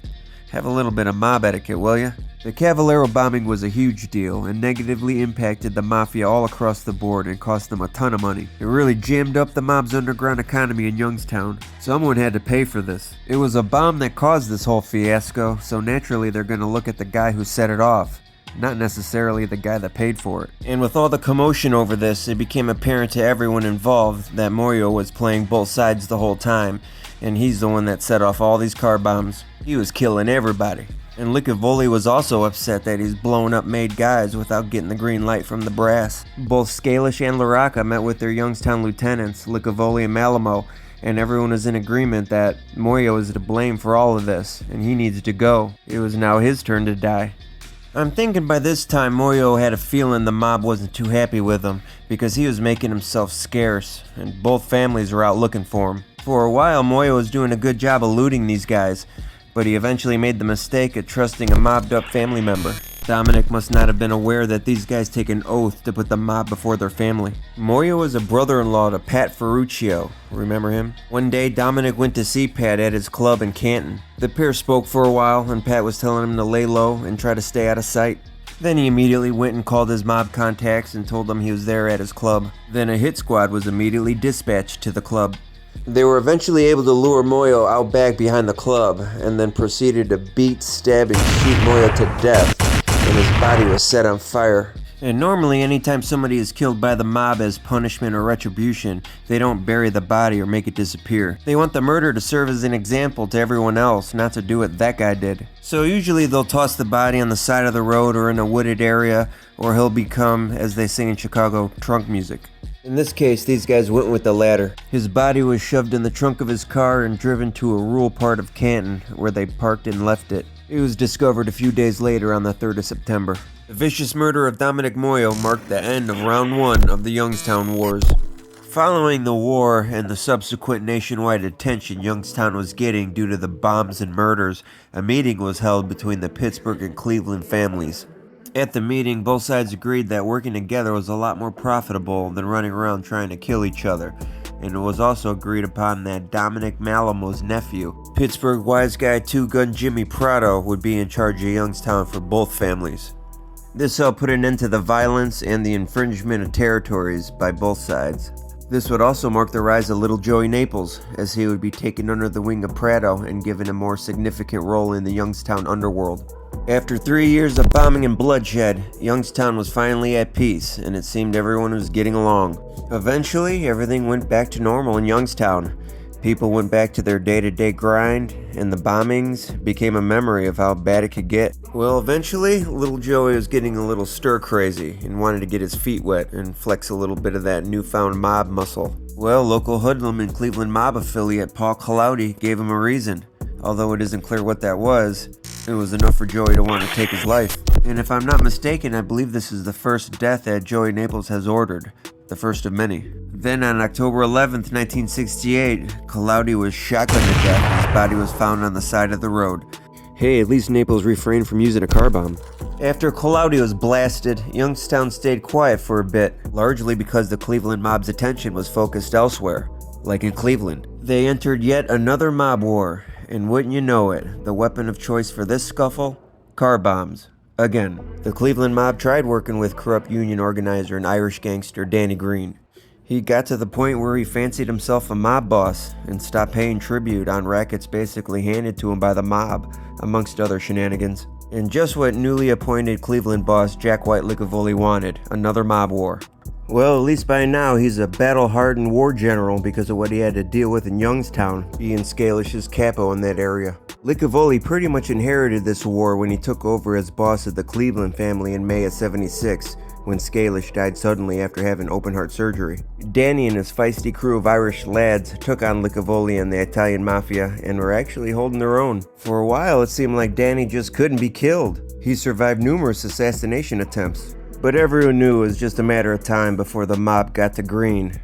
Speaker 1: Have a little bit of mob etiquette, will ya? The Cavallero bombing was a huge deal and negatively impacted the Mafia all across the board and cost them a ton of money. It really jammed up the mob's underground economy in Youngstown. Someone had to pay for this. It was a bomb that caused this whole fiasco, so naturally they're gonna look at the guy who set it off, not necessarily the guy that paid for it. And with all the commotion over this, it became apparent to everyone involved that Moyo was playing both sides the whole time, and he's the one that set off all these car bombs. He was killing everybody. And Licavoli was also upset that he's blown up made guys without getting the green light from the brass. Both Scalish and LaRocca met with their Youngstown lieutenants, Licavoli and Malamo, and everyone was in agreement that Moyo is to blame for all of this, and he needs to go. It was now his turn to die. I'm thinking by this time Moyo had a feeling the mob wasn't too happy with him, because he was making himself scarce, and both families were out looking for him. For a while, Moyo was doing a good job eluding these guys, but he eventually made the mistake of trusting a mobbed-up family member. Dominic must not have been aware that these guys take an oath to put the mob before their family. Moyo was a brother-in-law to Pat Ferruccio. Remember him? One day, Dominic went to see Pat at his club in Canton. The pair spoke for a while, and Pat was telling him to lay low and try to stay out of sight. Then he immediately went and called his mob contacts and told them he was there at his club. Then a hit squad was immediately dispatched to the club. They were eventually able to lure Moyo out back behind the club, and then proceeded to beat, stab, and shoot Moyo to death, and his body was set on fire. And normally, anytime somebody is killed by the mob as punishment or retribution, they don't bury the body or make it disappear. They want the murder to serve as an example to everyone else, not to do what that guy did. So usually they'll toss the body on the side of the road or in a wooded area, or he'll become, as they say in Chicago, trunk music. In this case, these guys went with the latter. His body was shoved in the trunk of his car and driven to a rural part of Canton, where they parked and left it. It was discovered a few days later on the 3rd of September. The vicious murder of Dominic Moyo marked the end of round 1 of the Youngstown Wars. Following the war and the subsequent nationwide attention Youngstown was getting due to the bombs and murders, a meeting was held between the Pittsburgh and Cleveland families. At the meeting, both sides agreed that working together was a lot more profitable than running around trying to kill each other, and it was also agreed upon that Dominic Malamo's nephew, Pittsburgh wise guy two-gun Jimmy Prado, would be in charge of Youngstown for both families. This helped put an end to the violence and the infringement of territories by both sides. This would also mark the rise of Little Joey Naples, as he would be taken under the wing of Prado and given a more significant role in the Youngstown underworld. After 3 years of bombing and bloodshed, Youngstown was finally at peace, and it seemed everyone was getting along. Eventually, everything went back to normal in Youngstown. People went back to their day-to-day grind, and the bombings became a memory of how bad it could get. Well, eventually, little Joey was getting a little stir-crazy and wanted to get his feet wet and flex a little bit of that newfound mob muscle. Well, local hoodlum and Cleveland mob affiliate Paul Collauti gave him a reason. Although it isn't clear what that was, it was enough for Joey to want to take his life. And if I'm not mistaken, I believe this is the first death that Joey Naples has ordered. The first of many. Then on October 11th, 1968, Collauti was shotgunned to death. His body was found on the side of the road. Hey, at least Naples refrained from using a car bomb. After Collauti was blasted, Youngstown stayed quiet for a bit, largely because the Cleveland mob's attention was focused elsewhere, like in Cleveland. They entered yet another mob war, and wouldn't you know it, the weapon of choice for this scuffle? Car bombs. Again, the Cleveland mob tried working with corrupt union organizer and Irish gangster Danny Green. He got to the point where he fancied himself a mob boss and stopped paying tribute on rackets basically handed to him by the mob, amongst other shenanigans. And just what newly appointed Cleveland boss Jack White Licavoli wanted, another mob war. Well, at least by now he's a battle-hardened war general because of what he had to deal with in Youngstown, being Scalish's capo in that area. Licavoli pretty much inherited this war when he took over as boss of the Cleveland family in May of '76, when Scalish died suddenly after having open-heart surgery. Danny and his feisty crew of Irish lads took on Licavoli and the Italian Mafia and were actually holding their own. For a while, it seemed like Danny just couldn't be killed. He survived numerous assassination attempts. But everyone knew it was just a matter of time before the mob got to Green.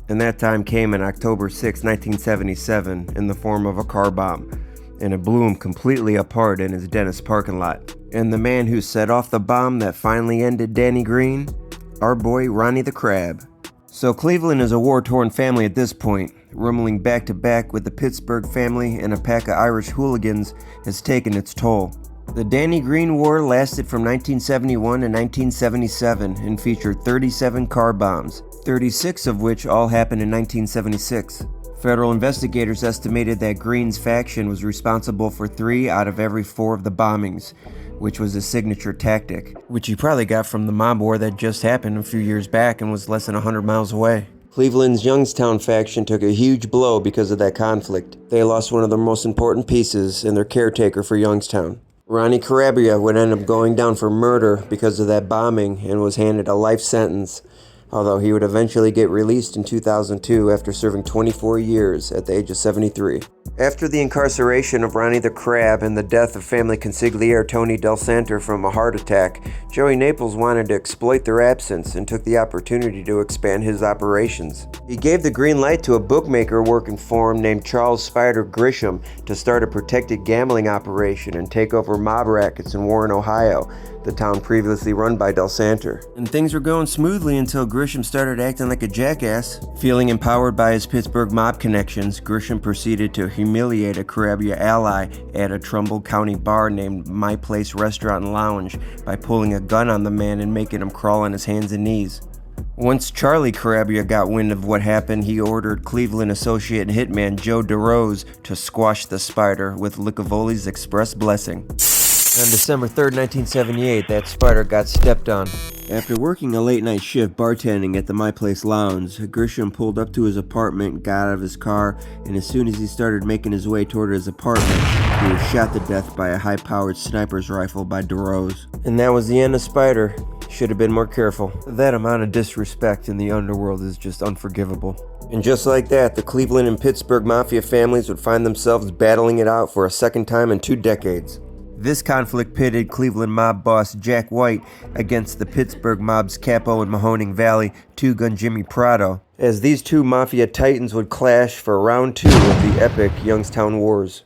Speaker 1: And that time came on October 6, 1977, in the form of a car bomb, and it blew him completely apart in his dentist parking lot. And the man who set off the bomb that finally ended Danny Green? Our boy Ronnie the Crab. So Cleveland is a war-torn family at this point. Rumbling back-to-back with the Pittsburgh family and a pack of Irish hooligans has taken its toll. The Danny Green War lasted from 1971 to 1977 and featured 37 car bombs, 36 of which all happened in 1976. Federal investigators estimated that Green's faction was responsible for 3 out of every 4 of the bombings, which was a signature tactic, which he probably got from the mob war that just happened a few years back and was less than 100 miles away. Cleveland's Youngstown faction took a huge blow because of that conflict. They lost one of their most important pieces and their caretaker for Youngstown. Ronnie Carabia would end up going down for murder because of that bombing and was handed a life sentence, although he would eventually get released in 2002 after serving 24 years at the age of 73. After the incarceration of Ronnie the Crab and the death of family consigliere Tony Del Santer from a heart attack, Joey Naples wanted to exploit their absence and took the opportunity to expand his operations. He gave the green light to a bookmaker working for him named Charles Spider Grisham to start a protected gambling operation and take over mob rackets in Warren, Ohio, the town previously run by Del Santer. And things were going smoothly until Grisham started acting like a jackass. Feeling empowered by his Pittsburgh mob connections, Grisham proceeded to humiliate a Carabia ally at a Trumbull County bar named My Place Restaurant and Lounge by pulling a gun on the man and making him crawl on his hands and knees. Once Charlie Carabia got wind of what happened, he ordered Cleveland associate and hitman Joe DeRose to squash the Spider with Licavoli's express blessing. On December 3rd, 1978, that Spider got stepped on. After working a late-night shift bartending at the My Place Lounge, Grisham pulled up to his apartment, got out of his car, and as soon as he started making his way toward his apartment, he was shot to death by a high-powered sniper's rifle by DeRose. And that was the end of Spider. Should have been more careful. That amount of disrespect in the underworld is just unforgivable. And just like that, the Cleveland and Pittsburgh Mafia families would find themselves battling it out for a second time in 2 decades. This conflict pitted Cleveland mob boss Jack White against the Pittsburgh mob's Capo and Mahoning Valley two-gun Jimmy Prado, as these two mafia titans would clash for round 2 of the epic Youngstown Wars.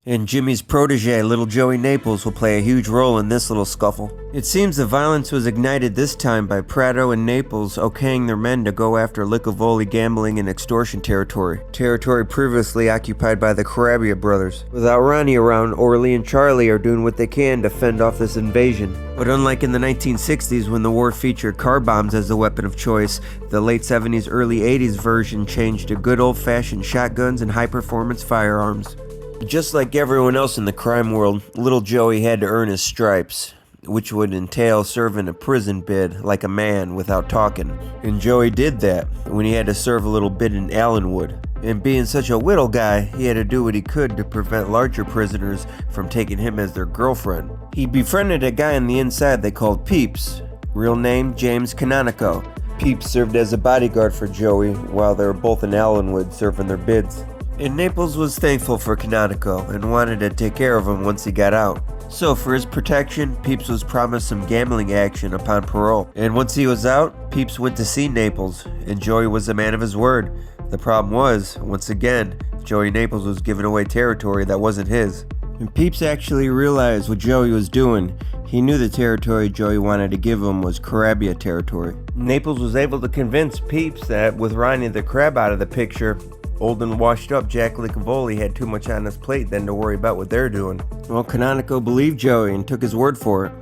Speaker 1: And Jimmy's protege, little Joey Naples, will play a huge role in this little scuffle. It seems the violence was ignited this time by Prado and Naples okaying their men to go after Licavoli gambling and extortion territory previously occupied by the Carabia brothers. Without Ronnie around, Orly and Charlie are doing what they can to fend off this invasion. But unlike in the 1960s when the war featured car bombs as the weapon of choice, the late 70s, early 80s version changed to good old-fashioned shotguns and high-performance firearms. Just like everyone else in the crime world, little Joey had to earn his stripes, which would entail serving a prison bid like a man without talking. And Joey did that when he had to serve a little bit in Allenwood. And being such a whittle guy, he had to do what he could to prevent larger prisoners from taking him as their girlfriend. He befriended a guy on the inside they called Peeps, real name James Canonico. Peeps served as a bodyguard for Joey while they were both in Allenwood serving their bids. And Naples was thankful for Canonico and wanted to take care of him once he got out. So for his protection, Peeps was promised some gambling action upon parole. And once he was out, Peeps went to see Naples, and Joey was a man of his word. The problem was, once again, Joey Naples was giving away territory that wasn't his. And Peeps actually realized what Joey was doing. He knew the territory Joey wanted to give him was Carabia territory. Naples was able to convince Peeps that with Ronnie the Crab out of the picture, old and washed up Jack Licavoli had too much on his plate than to worry about what they're doing. Well, Canonico believed Joey and took his word for it.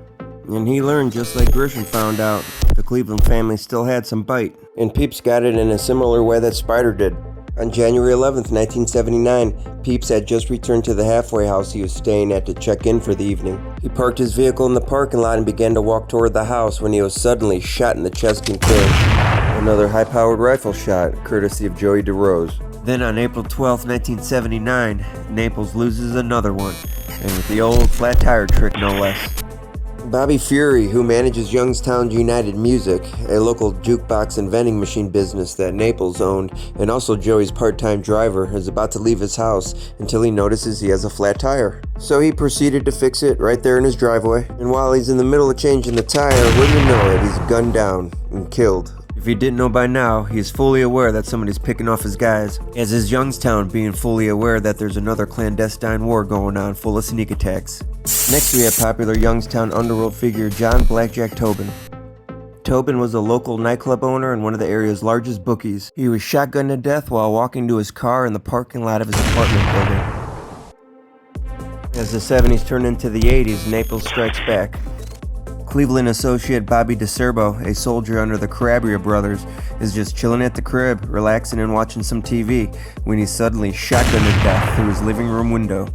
Speaker 1: And he learned, just like Grisham found out, the Cleveland family still had some bite. And Peeps got it in a similar way that Spider did. On January 11th, 1979, Peeps had just returned to the halfway house he was staying at to check in for the evening. He parked his vehicle in the parking lot and began to walk toward the house when he was suddenly shot in the chest and killed. Another high-powered rifle shot, courtesy of Joey DeRose. Then on April 12, 1979, Naples loses another one, and with the old flat tire trick no less. Bobby Fury, who manages Youngstown United Music, a local jukebox and vending machine business that Naples owned, and also Joey's part-time driver, is about to leave his house until he notices he has a flat tire. So he proceeded to fix it right there in his driveway, and while he's in the middle of changing the tire, wouldn't you know it, he's gunned down and killed. If he didn't know by now, he is fully aware that somebody's picking off his guys, as is Youngstown being fully aware that there's another clandestine war going on full of sneak attacks. Next we have popular Youngstown underworld figure John Blackjack Tobin. Tobin was a local nightclub owner and one of the area's largest bookies. He was shotgunned to death while walking to his car in the parking lot of his apartment building. As the 70s turned into the 80s, Naples strikes back. Cleveland associate Bobby DeCerbo, a soldier under the Crabria brothers, is just chilling at the crib, relaxing and watching some TV, when he's suddenly shotgunned to death through his living room window.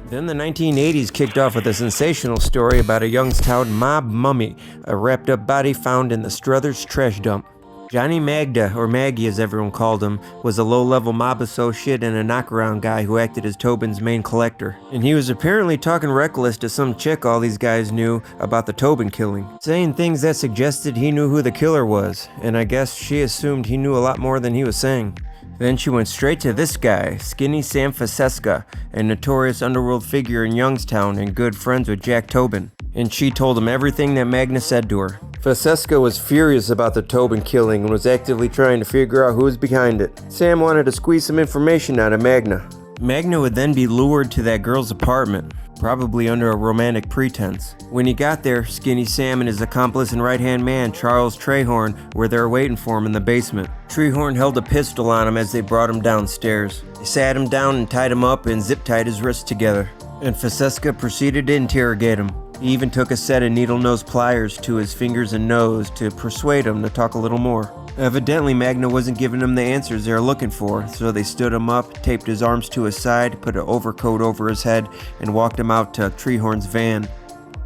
Speaker 1: Then the 1980s kicked off with a sensational story about a Youngstown mob mummy, a wrapped up body found in the Struthers trash dump. Johnny Magda, or Maggie as everyone called him, was a low-level mob associate and a knockaround guy who acted as Tobin's main collector. And he was apparently talking reckless to some chick all these guys knew about the Tobin killing, saying things that suggested he knew who the killer was, and I guess she assumed he knew a lot more than he was saying. Then she went straight to this guy, Skinny Sam Francesca, a notorious underworld figure in Youngstown and good friends with Jack Tobin, and she told him everything that Magna said to her. Francesca was furious about the Tobin killing and was actively trying to figure out who was behind it. Sam wanted to squeeze some information out of Magna. Magna would then be lured to that girl's apartment, probably under a romantic pretense. When he got there, Skinny Sam and his accomplice and right-hand man, Charles Trehorn, were there waiting for him in the basement. Trehorn held a pistol on him as they brought him downstairs. They sat him down and tied him up and zip-tied his wrists together. And Francesca proceeded to interrogate him. He even took a set of needle-nose pliers to his fingers and nose to persuade him to talk a little more. Evidently, Magna wasn't giving him the answers they were looking for, so they stood him up, taped his arms to his side, put an overcoat over his head, and walked him out to Trehorn's van.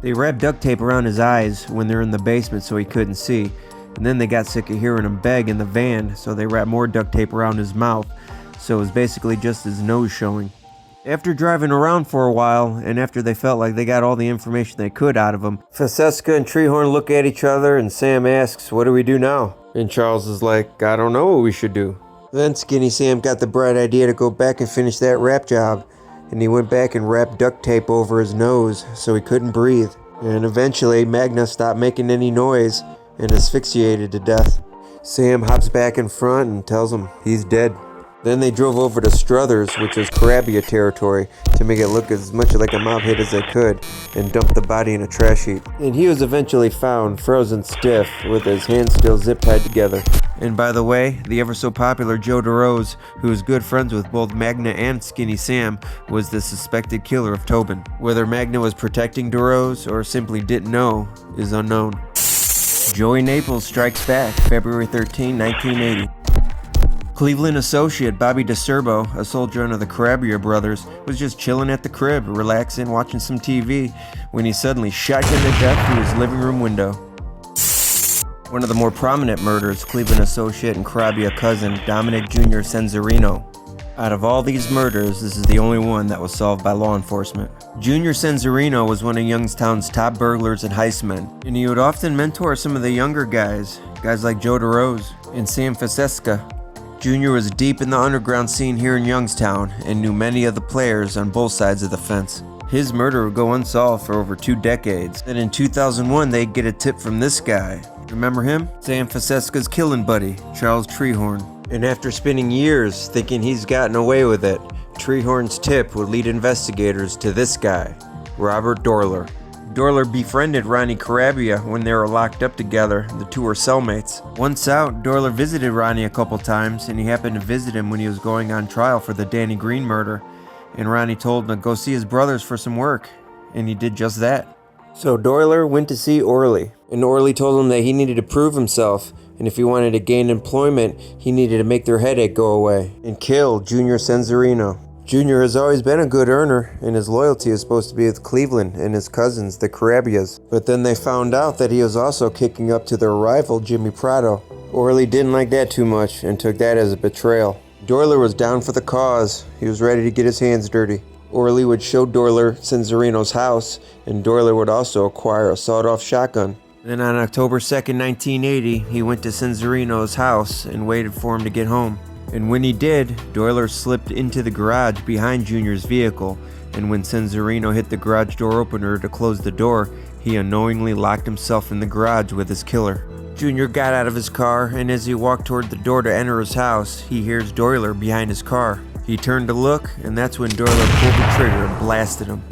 Speaker 1: They wrapped duct tape around his eyes when they're in the basement so he couldn't see, and then they got sick of hearing him beg in the van, so they wrapped more duct tape around his mouth, so it was basically just his nose showing. After driving around for a while, and after they felt like they got all the information they could out of him, Francesca and Trehorn look at each other and Sam asks, "What do we do now?" And Charles is like, "I don't know what we should do." Then Skinny Sam got the bright idea to go back and finish that wrap job, and he went back and wrapped duct tape over his nose so he couldn't breathe. And eventually Magna stopped making any noise and asphyxiated to death. Sam hops back in front and tells him he's dead. Then they drove over to Struthers, which was Crabia territory, to make it look as much like a mob hit as they could, and dumped the body in a trash heap. And he was eventually found, frozen stiff, with his hands still zip-tied together. And by the way, the ever-so-popular Joe DeRose, who was good friends with both Magna and Skinny Sam, was the suspected killer of Tobin. Whether Magna was protecting DeRose or simply didn't know is unknown. Joey Naples strikes back, February 13, 1980. Cleveland associate Bobby DeCerbo, a soldier under the Crabria brothers, was just chilling at the crib, relaxing, watching some TV, when he suddenly shotgunned to death through his living room window. One of the more prominent murders, Cleveland associate and Crabria cousin Dominic Jr. Cenzarino. Out of all these murders, this is the only one that was solved by law enforcement. Junior Cenzarino was one of Youngstown's top burglars and heistmen, and he would often mentor some of the younger guys like Joe DeRose and Sam Francesca. Junior was deep in the underground scene here in Youngstown and knew many of the players on both sides of the fence. His murder would go unsolved for over 2 decades. Then in 2001, they'd get a tip from this guy. Remember him? Sam Francesca's killing buddy, Charles Trehorn. And after spending years thinking he's gotten away with it, Trehorn's tip would lead investigators to this guy, Robert Dorler. Dorler befriended Ronnie Crabia when they were locked up together. The two were cellmates. Once out, Dorler visited Ronnie a couple times, and he happened to visit him when he was going on trial for the Danny Green murder. And Ronnie told him to go see his brothers for some work, and he did just that. So Dorler went to see Orley, and Orley told him that he needed to prove himself, and if he wanted to gain employment, he needed to make their headache go away, and kill Junior Cenzarino. Junior has always been a good earner, and his loyalty is supposed to be with Cleveland and his cousins, the Carabias. But then they found out that he was also kicking up to their rival, Jimmy Prado. Orley didn't like that too much and took that as a betrayal. Dorler was down for the cause. He was ready to get his hands dirty. Orley would show Doyler Cenzarino's house, and Doyler would also acquire a sawed-off shotgun. Then on October 2nd, 1980, he went to Cenzarino's house and waited for him to get home. And when he did, Doyler slipped into the garage behind Junior's vehicle, and when Cenzarino hit the garage door opener to close the door, he unknowingly locked himself in the garage with his killer. Junior got out of his car, and as he walked toward the door to enter his house, he hears Doyler behind his car. He turned to look, and that's when Doyler pulled the trigger and blasted him.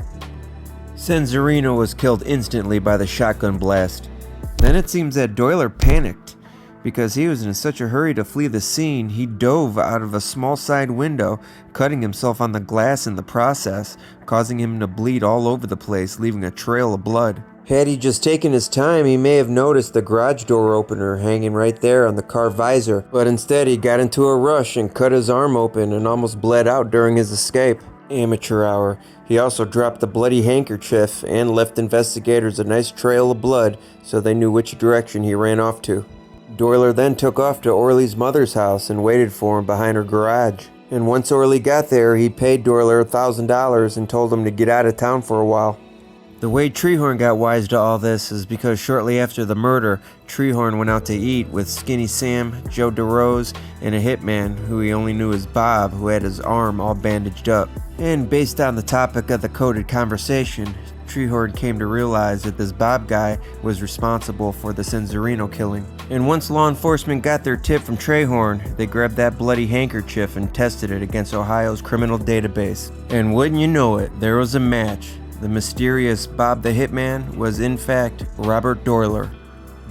Speaker 1: Cenzarino was killed instantly by the shotgun blast. Then it seems that Doyler panicked. Because he was in such a hurry to flee the scene, he dove out of a small side window, cutting himself on the glass in the process, causing him to bleed all over the place, leaving a trail of blood. Had he just taken his time, he may have noticed the garage door opener hanging right there on the car visor, but instead he got into a rush and cut his arm open and almost bled out during his escape. Amateur hour. He also dropped the bloody handkerchief and left investigators a nice trail of blood so they knew which direction he ran off to. Doyler then took off to Orley's mother's house and waited for him behind her garage. And once Orley got there, he paid Doyler $1,000 and told him to get out of town for a while. The way Treehorn got wise to all this is because shortly after the murder, Treehorn went out to eat with Skinny Sam, Joe DeRose, and a hitman who he only knew as Bob, who had his arm all bandaged up. And based on the topic of the coded conversation, Treehorn came to realize that this Bob guy was responsible for the Cenzarino killing. And once law enforcement got their tip from Treehorn, they grabbed that bloody handkerchief and tested it against Ohio's criminal database. And wouldn't you know it, there was a match. The mysterious Bob the Hitman was in fact Robert Doyler.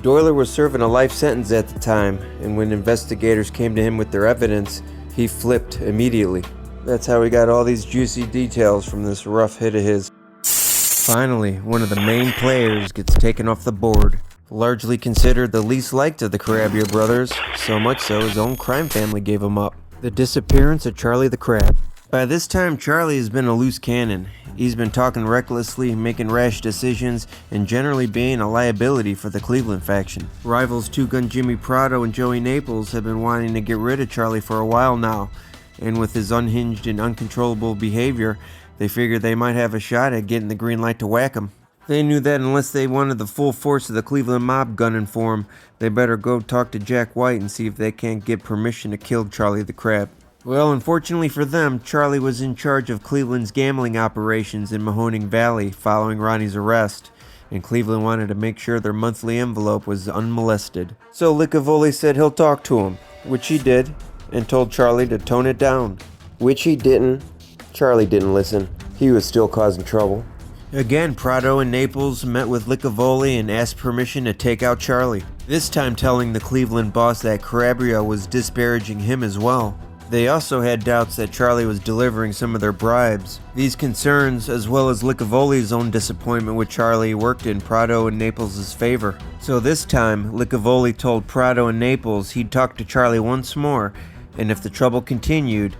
Speaker 1: Doyler was serving a life sentence at the time, and when investigators came to him with their evidence, he flipped immediately. That's how he got all these juicy details from this rough hit of his. Finally, one of the main players gets taken off the board. Largely considered the least liked of the Crabbier brothers, so much so his own crime family gave him up. The disappearance of Charlie the Crab. By this time, Charlie has been a loose cannon. He's been talking recklessly, making rash decisions, and generally being a liability for the Cleveland faction. Rivals Two Gun Jimmy Prado and Joey Naples have been wanting to get rid of Charlie for a while now, and with his unhinged and uncontrollable behavior, they figured they might have a shot at getting the green light to whack him. They knew that unless they wanted the full force of the Cleveland mob gunning for him, they better go talk to Jack White and see if they can't get permission to kill Charlie the Crab. Well, unfortunately for them, Charlie was in charge of Cleveland's gambling operations in Mahoning Valley following Ronnie's arrest, and Cleveland wanted to make sure their monthly envelope was unmolested. So Licavoli said he'll talk to him, which he did, and told Charlie to tone it down, which he didn't. Charlie didn't listen. He was still causing trouble. Again, Prado and Naples met with Licavoli and asked permission to take out Charlie, this time telling the Cleveland boss that Calabria was disparaging him as well. They also had doubts that Charlie was delivering some of their bribes. These concerns, as well as Licavoli's own disappointment with Charlie, worked in Prado and Naples' favor. So this time, Licavoli told Prado and Naples he'd talk to Charlie once more, and if the trouble continued,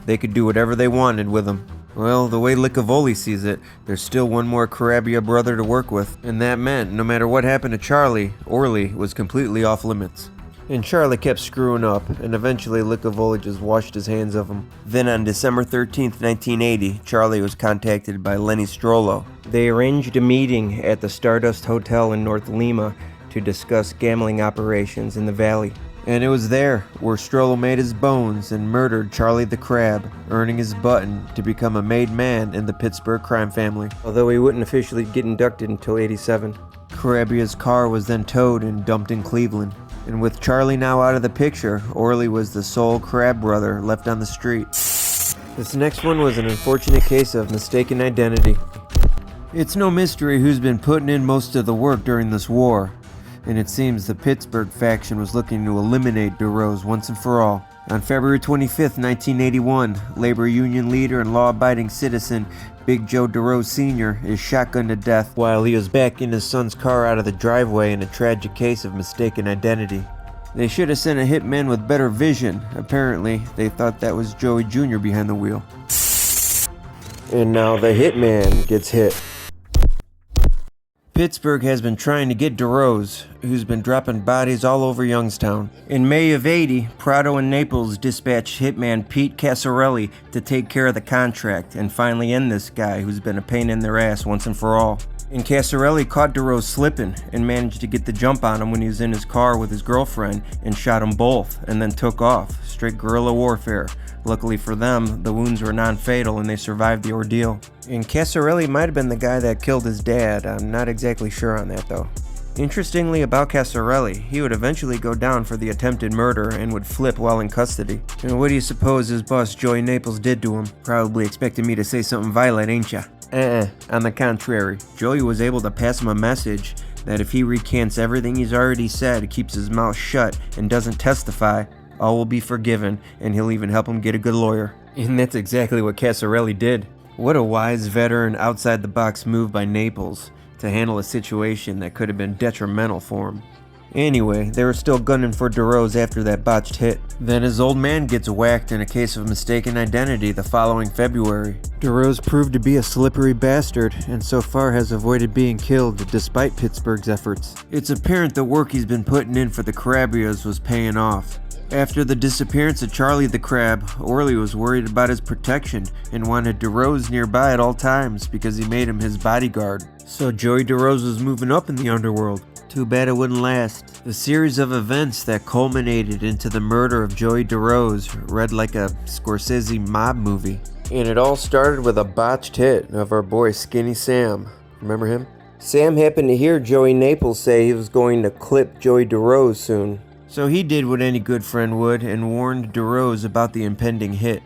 Speaker 1: they could do whatever they wanted with him. Well, the way Licavoli sees it, there's still one more Calabria brother to work with, and that meant no matter what happened to Charlie, Orley was completely off limits. And Charlie kept screwing up, and eventually Licavoli just washed his hands of him. Then on December 13th, 1980, Charlie was contacted by Lenny Strollo. They arranged a meeting at the Stardust Hotel in North Lima to discuss gambling operations in the valley. And it was there where Strollo made his bones and murdered Charlie the Crab, earning his button to become a made man in the Pittsburgh Crime Family, although he wouldn't officially get inducted until '87. Calabria's car was then towed and dumped in Cleveland. And with Charlie now out of the picture, Orley was the sole Crab brother left on the street. This next one was an unfortunate case of mistaken identity. It's no mystery who's been putting in most of the work during this war, and it seems the Pittsburgh faction was looking to eliminate DeRose once and for all. On February 25th, 1981, labor union leader and law-abiding citizen Big Joe DeRose Sr. is shotgunned to death while he was backing his son's car out of the driveway in a tragic case of mistaken identity. They should have sent a hitman with better vision. Apparently, they thought that was Joey Jr. behind the wheel. And now the hitman gets hit. Pittsburgh has been trying to get DeRose, who's been dropping bodies all over Youngstown. In May of '80, Prado and Naples dispatched hitman Pete Casarelli to take care of the contract and finally end this guy who's been a pain in their ass once and for all. And Casarelli caught DeRose slipping and managed to get the jump on him when he was in his car with his girlfriend and shot them both and then took off. Straight guerrilla warfare. Luckily for them, the wounds were non-fatal and they survived the ordeal. And Casarelli might have been the guy that killed his dad. I'm not exactly sure on that though. Interestingly about Casarelli, he would eventually go down for the attempted murder and would flip while in custody. And what do you suppose his boss Joey Naples did to him? Probably expected me to say something violent, ain't ya? On the contrary, Joey was able to pass him a message that if he recants everything he's already said, keeps his mouth shut, and doesn't testify, all will be forgiven, and he'll even help him get a good lawyer. And that's exactly what Casarelli did. What a wise veteran outside-the-box move by Naples to handle a situation that could have been detrimental for him. Anyway, they were still gunning for DeRose after that botched hit. Then his old man gets whacked in a case of mistaken identity the following February. DeRose proved to be a slippery bastard, and so far has avoided being killed despite Pittsburgh's efforts. It's apparent the work he's been putting in for the Crabrios was paying off. After the disappearance of Charlie the Crab, Orley was worried about his protection and wanted DeRose nearby at all times because he made him his bodyguard. So Joey DeRose was moving up in the underworld. Too bad it wouldn't last. The series of events that culminated into the murder of Joey DeRose read like a Scorsese mob movie. And it all started with a botched hit of our boy Skinny Sam. Remember him? Sam happened to hear Joey Naples say he was going to clip Joey DeRose soon. So he did what any good friend would and warned DeRose about the impending hit.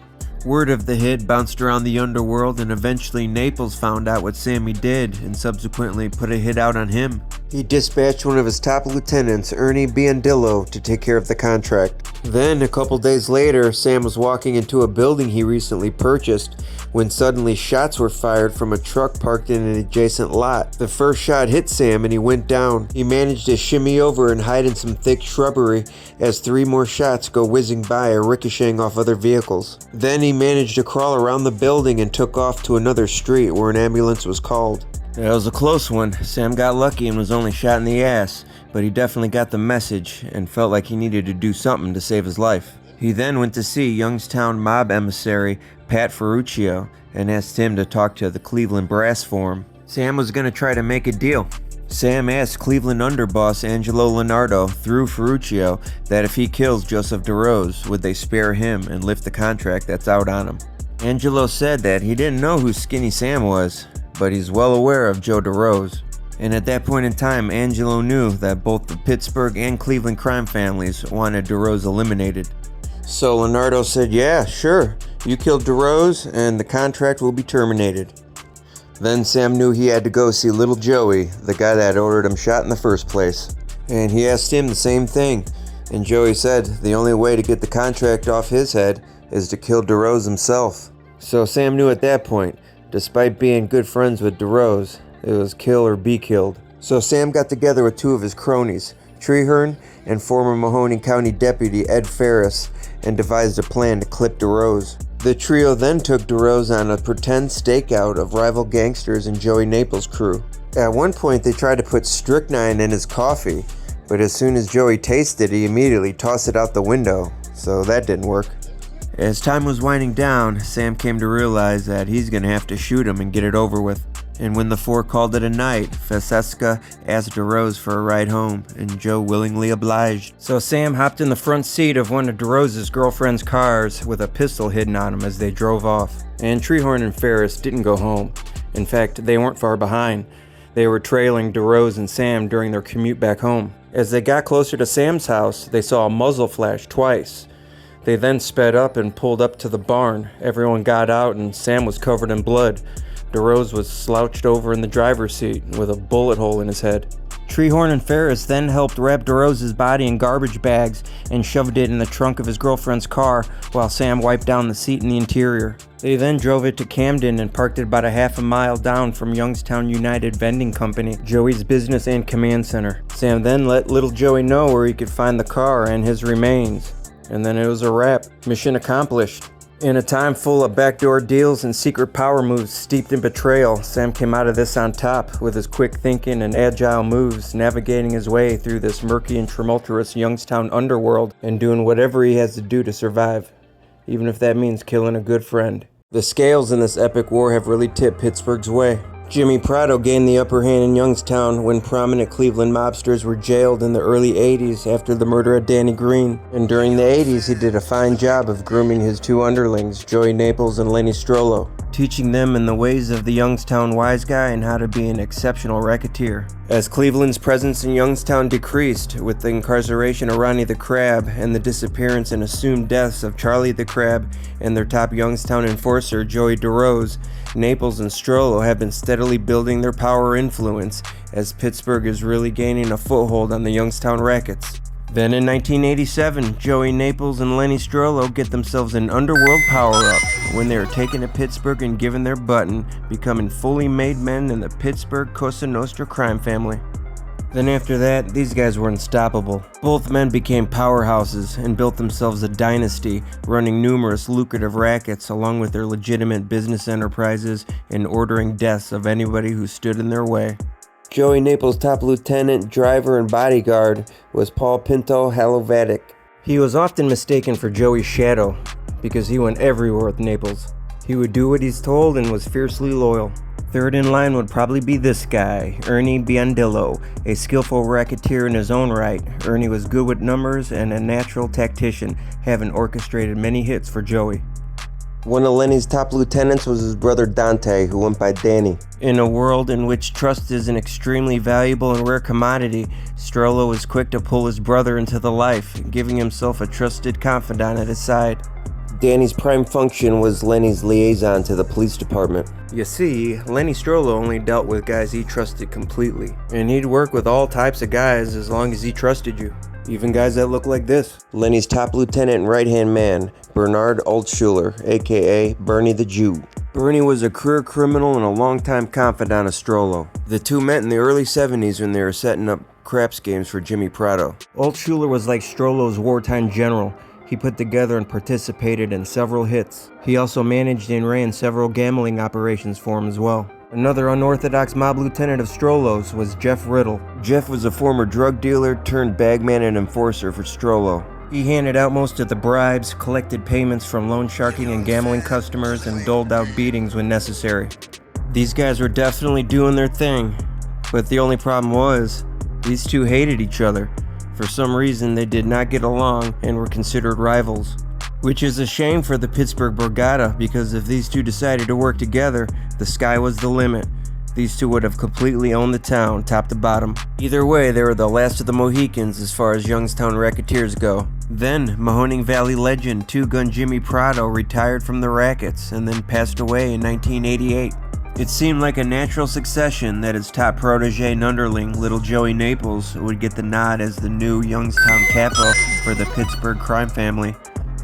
Speaker 1: Word of the hit bounced around the underworld and eventually Naples found out what Sammy did and subsequently put a hit out on him. He dispatched one of his top lieutenants, Ernie Biondillo, to take care of the contract. Then, a couple days later, Sam was walking into a building he recently purchased when suddenly shots were fired from a truck parked in an adjacent lot. The first shot hit Sam and he went down. He managed to shimmy over and hide in some thick shrubbery as 3 more shots go whizzing by or ricocheting off other vehicles. Then he managed to crawl around the building and took off to another street where an ambulance was called. That was a close one. Sam got lucky and was only shot in the ass, but he definitely got the message and felt like he needed to do something to save his life. He then went to see Youngstown mob emissary Pat Ferruccio and asked him to talk to the Cleveland brass for him. Sam was going to try to make a deal. Sam asked Cleveland underboss Angelo Leonardo through Ferruccio that if he kills Joseph DeRose, would they spare him and lift the contract that's out on him. Angelo said that he didn't know who Skinny Sam was, but he's well aware of Joe DeRose. And at that point in time, Angelo knew that both the Pittsburgh and Cleveland crime families wanted DeRose eliminated. So Leonardo said, yeah, sure, you killed DeRose and the contract will be terminated. Then Sam knew he had to go see little Joey, the guy that ordered him shot in the first place. And he asked him the same thing, and Joey said the only way to get the contract off his head is to kill DeRose himself. So Sam knew at that point, despite being good friends with DeRose, it was kill or be killed. So Sam got together with 2 of his cronies, Treherne and former Mahoning County Deputy Ed Ferris, and devised a plan to clip DeRose. The trio then took DeRose on a pretend stakeout of rival gangsters and Joey Naples' crew. At one point they tried to put strychnine in his coffee, but as soon as Joey tasted it, he immediately tossed it out the window, so that didn't work. As time was winding down, Sam came to realize that he's gonna have to shoot him and get it over with. And when the 4 called it a night, Francesca asked DeRose for a ride home, and Joe willingly obliged. So Sam hopped in the front seat of one of DeRose's girlfriend's cars with a pistol hidden on him as they drove off. And Treherne and Ferris didn't go home. In fact, they weren't far behind. They were trailing DeRose and Sam during their commute back home. As they got closer to Sam's house, they saw a muzzle flash twice. They then sped up and pulled up to the barn. Everyone got out and Sam was covered in blood. DeRose was slouched over in the driver's seat with a bullet hole in his head. Treherne and Ferris then helped wrap DeRose's body in garbage bags and shoved it in the trunk of his girlfriend's car while Sam wiped down the seat in the interior. They then drove it to Camden and parked it about a half a mile down from Youngstown United Vending Company, Joey's business and command center. Sam then let little Joey know where he could find the car and his remains. And then it was a wrap. Mission accomplished. In a time full of backdoor deals and secret power moves steeped in betrayal, Sam came out of this on top with his quick thinking and agile moves, navigating his way through this murky and tumultuous Youngstown underworld and doing whatever he has to do to survive, even if that means killing a good friend. The scales in this epic war have really tipped Pittsburgh's way. Jimmy Prado gained the upper hand in Youngstown when prominent Cleveland mobsters were jailed in the early 80s after the murder of Danny Green. And during the 80s, he did a fine job of grooming his two underlings, Joey Naples and Lenny Strollo, teaching them in the ways of the Youngstown wise guy and how to be an exceptional racketeer. As Cleveland's presence in Youngstown decreased with the incarceration of Ronnie the Crab and the disappearance and assumed deaths of Charlie the Crab and their top Youngstown enforcer, Joey DeRose, Naples and Strollo have been steadily building their power influence as Pittsburgh is really gaining a foothold on the Youngstown rackets. Then in 1987, Joey Naples and Lenny Strollo get themselves an underworld power-up when they are taken to Pittsburgh and given their button, becoming fully made men in the Pittsburgh Cosa Nostra crime family. Then after that, these guys were unstoppable. Both men became powerhouses and built themselves a dynasty, running numerous lucrative rackets along with their legitimate business enterprises and ordering deaths of anybody who stood in their way. Joey Naples' top lieutenant, driver, and bodyguard was Paul Pinto Halovatic. He was often mistaken for Joey's shadow because he went everywhere with Naples. He would do what he's told and was fiercely loyal. Third in line would probably be this guy, Ernie Biondillo, a skillful racketeer in his own right. Ernie was good with numbers and a natural tactician, having orchestrated many hits for Joey. One of Lenny's top lieutenants was his brother Dante, who went by Danny. In a world in which trust is an extremely valuable and rare commodity, Strollo was quick to pull his brother into the life, giving himself a trusted confidant at his side. Danny's prime function was Lenny's liaison to the police department. You see, Lenny Strollo only dealt with guys he trusted completely, and he'd work with all types of guys as long as he trusted you. Even guys that look like this. Lenny's top lieutenant and right-hand man, Bernard Altschuler, aka Bernie the Jew. Bernie was a career criminal and a longtime confidant of Strollo. The two met in the early 70s when they were setting up craps games for Jimmy Prado. Altschuler was like Strollo's wartime general. He put together and participated in several hits. He also managed and ran several gambling operations for him as well. Another unorthodox mob lieutenant of Strollo's was Jeff Riddle. Jeff was a former drug dealer turned bagman and enforcer for Strollo. He handed out most of the bribes, collected payments from loan sharking and gambling customers, and doled out beatings when necessary. These guys were definitely doing their thing, but the only problem was, these two hated each other. For some reason, they did not get along and were considered rivals. Which is a shame for the Pittsburgh Borgata, because if these two decided to work together, the sky was the limit. These two would have completely owned the town, top to bottom. Either way, they were the last of the Mohicans as far as Youngstown racketeers go. Then, Mahoning Valley legend Two-Gun Jimmy Prado retired from the rackets and then passed away in 1988. It seemed like a natural succession that his top protege and underling, little Joey Naples, would get the nod as the new Youngstown capo for the Pittsburgh Crime Family.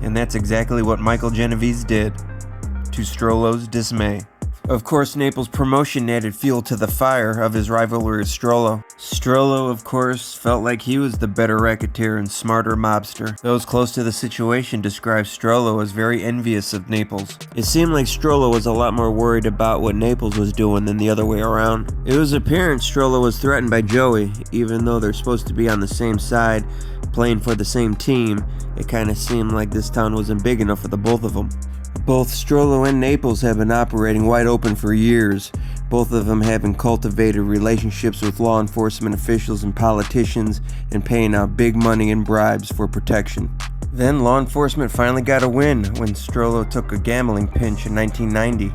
Speaker 1: And that's exactly what Michael Genovese did, to Strollo's dismay. Of course, Naples' promotion added fuel to the fire of his rivalry with Strollo. Strollo, of course, felt like he was the better racketeer and smarter mobster. Those close to the situation described Strollo as very envious of Naples. It seemed like Strollo was a lot more worried about what Naples was doing than the other way around. It was apparent Strollo was threatened by Joey, even though they're supposed to be on the same side, playing for the same team. It kind of seemed like this town wasn't big enough for the both of them. Both Strollo and Naples have been operating wide open for years, both of them having cultivated relationships with law enforcement officials and politicians and paying out big money in bribes for protection. Then law enforcement finally got a win when Strollo took a gambling pinch in 1990.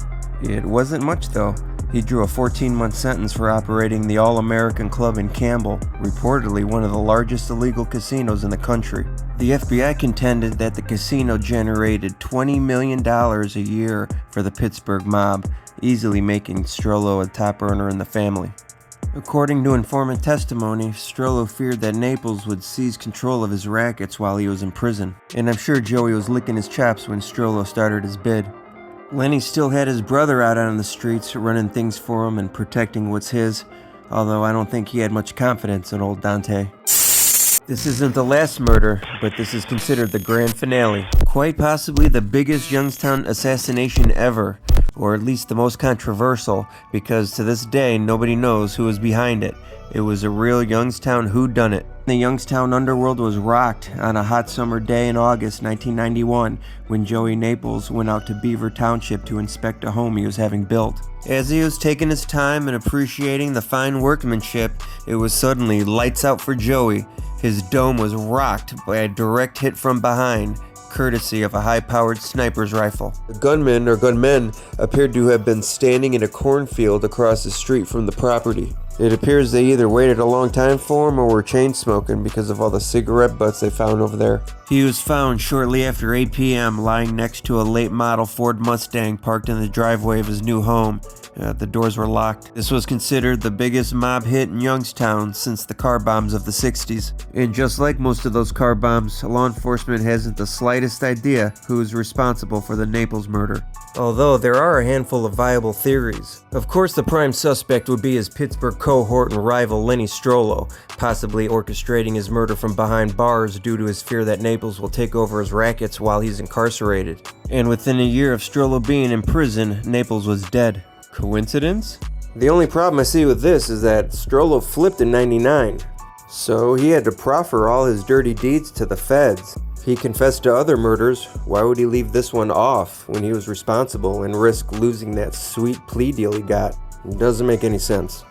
Speaker 1: It wasn't much though. He drew a 14-month sentence for operating the All-American Club in Campbell, reportedly one of the largest illegal casinos in the country. The FBI contended that the casino generated $20 million a year for the Pittsburgh mob, easily making Strollo a top earner in the family. According to informant testimony, Strollo feared that Naples would seize control of his rackets while he was in prison, and I'm sure Joey was licking his chops when Strollo started his bid. Lenny still had his brother out on the streets, running things for him and protecting what's his, although I don't think he had much confidence in old Dante. This isn't the last murder, but this is considered the grand finale. Quite possibly the biggest Youngstown assassination ever, or at least the most controversial, because to this day nobody knows who was behind it. It was a real Youngstown whodunit. The Youngstown underworld was rocked on a hot summer day in August 1991 when Joey Naples went out to Beaver Township to inspect a home he was having built. As he was taking his time and appreciating the fine workmanship, it was suddenly lights out for Joey. His dome was rocked by a direct hit from behind, courtesy of a high-powered sniper's rifle. The gunman or gunmen appeared to have been standing in a cornfield across the street from the property. It appears they either waited a long time for him or were chain smoking because of all the cigarette butts they found over there. He was found shortly after 8 p.m. lying next to a late model Ford Mustang parked in the driveway of his new home. The doors were locked. This was considered the biggest mob hit in Youngstown since the car bombs of the 60s. And just like most of those car bombs, law enforcement hasn't the slightest idea who is responsible for the Naples murder. Although there are a handful of viable theories. Of course, the prime suspect would be his Pittsburgh cohort and rival Lenny Strollo, possibly orchestrating his murder from behind bars due to his fear that Naples will take over his rackets while he's incarcerated. And within a year of Strollo being in prison, Naples was dead. Coincidence? The only problem I see with this is that Strollo flipped in '99, so he had to proffer all his dirty deeds to the feds. If he confessed to other murders, why would he leave this one off when he was responsible and risk losing that sweet plea deal he got? It doesn't make any sense.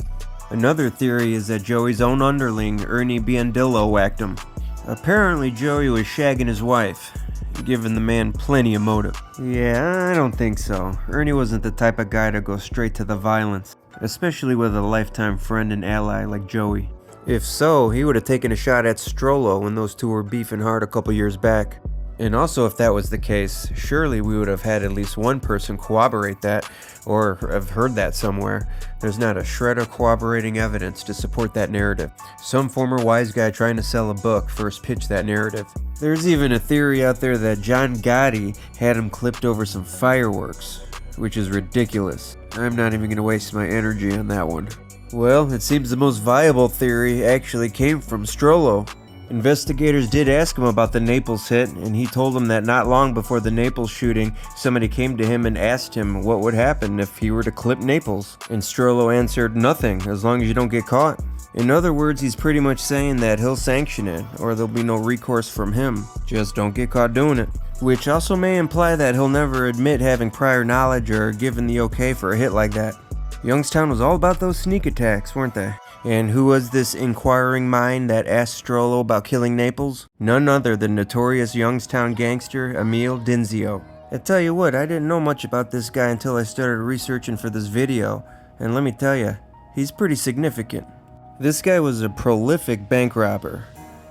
Speaker 1: Another theory is that Joey's own underling, Ernie Biondillo, whacked him. Apparently Joey was shagging his wife, giving the man plenty of motive. Yeah, I don't think so. Ernie wasn't the type of guy to go straight to the violence, especially with a lifetime friend and ally like Joey. If so, he would have taken a shot at Strollo when those two were beefing hard a couple years back. And also, if that was the case, surely we would have had at least one person corroborate that, or have heard that somewhere. There's not a shred of corroborating evidence to support that narrative. Some former wise guy trying to sell a book first pitched that narrative. There's even a theory out there that John Gotti had him clipped over some fireworks, which is ridiculous. I'm not even going to waste my energy on that one. Well, it seems the most viable theory actually came from Strollo. Investigators did ask him about the Naples hit, and he told them that not long before the Naples shooting, somebody came to him and asked him what would happen if he were to clip Naples. And Strollo answered, nothing, as long as you don't get caught. In other words, he's pretty much saying that he'll sanction it, or there'll be no recourse from him. Just don't get caught doing it. Which also may imply that he'll never admit having prior knowledge or given the okay for a hit like that. Youngstown was all about those sneak attacks, weren't they? And who was this inquiring mind that asked Strollo about killing Naples? None other than notorious Youngstown gangster Emil Dinzio. I tell you what, I didn't know much about this guy until I started researching for this video, and let me tell you, he's pretty significant. This guy was a prolific bank robber.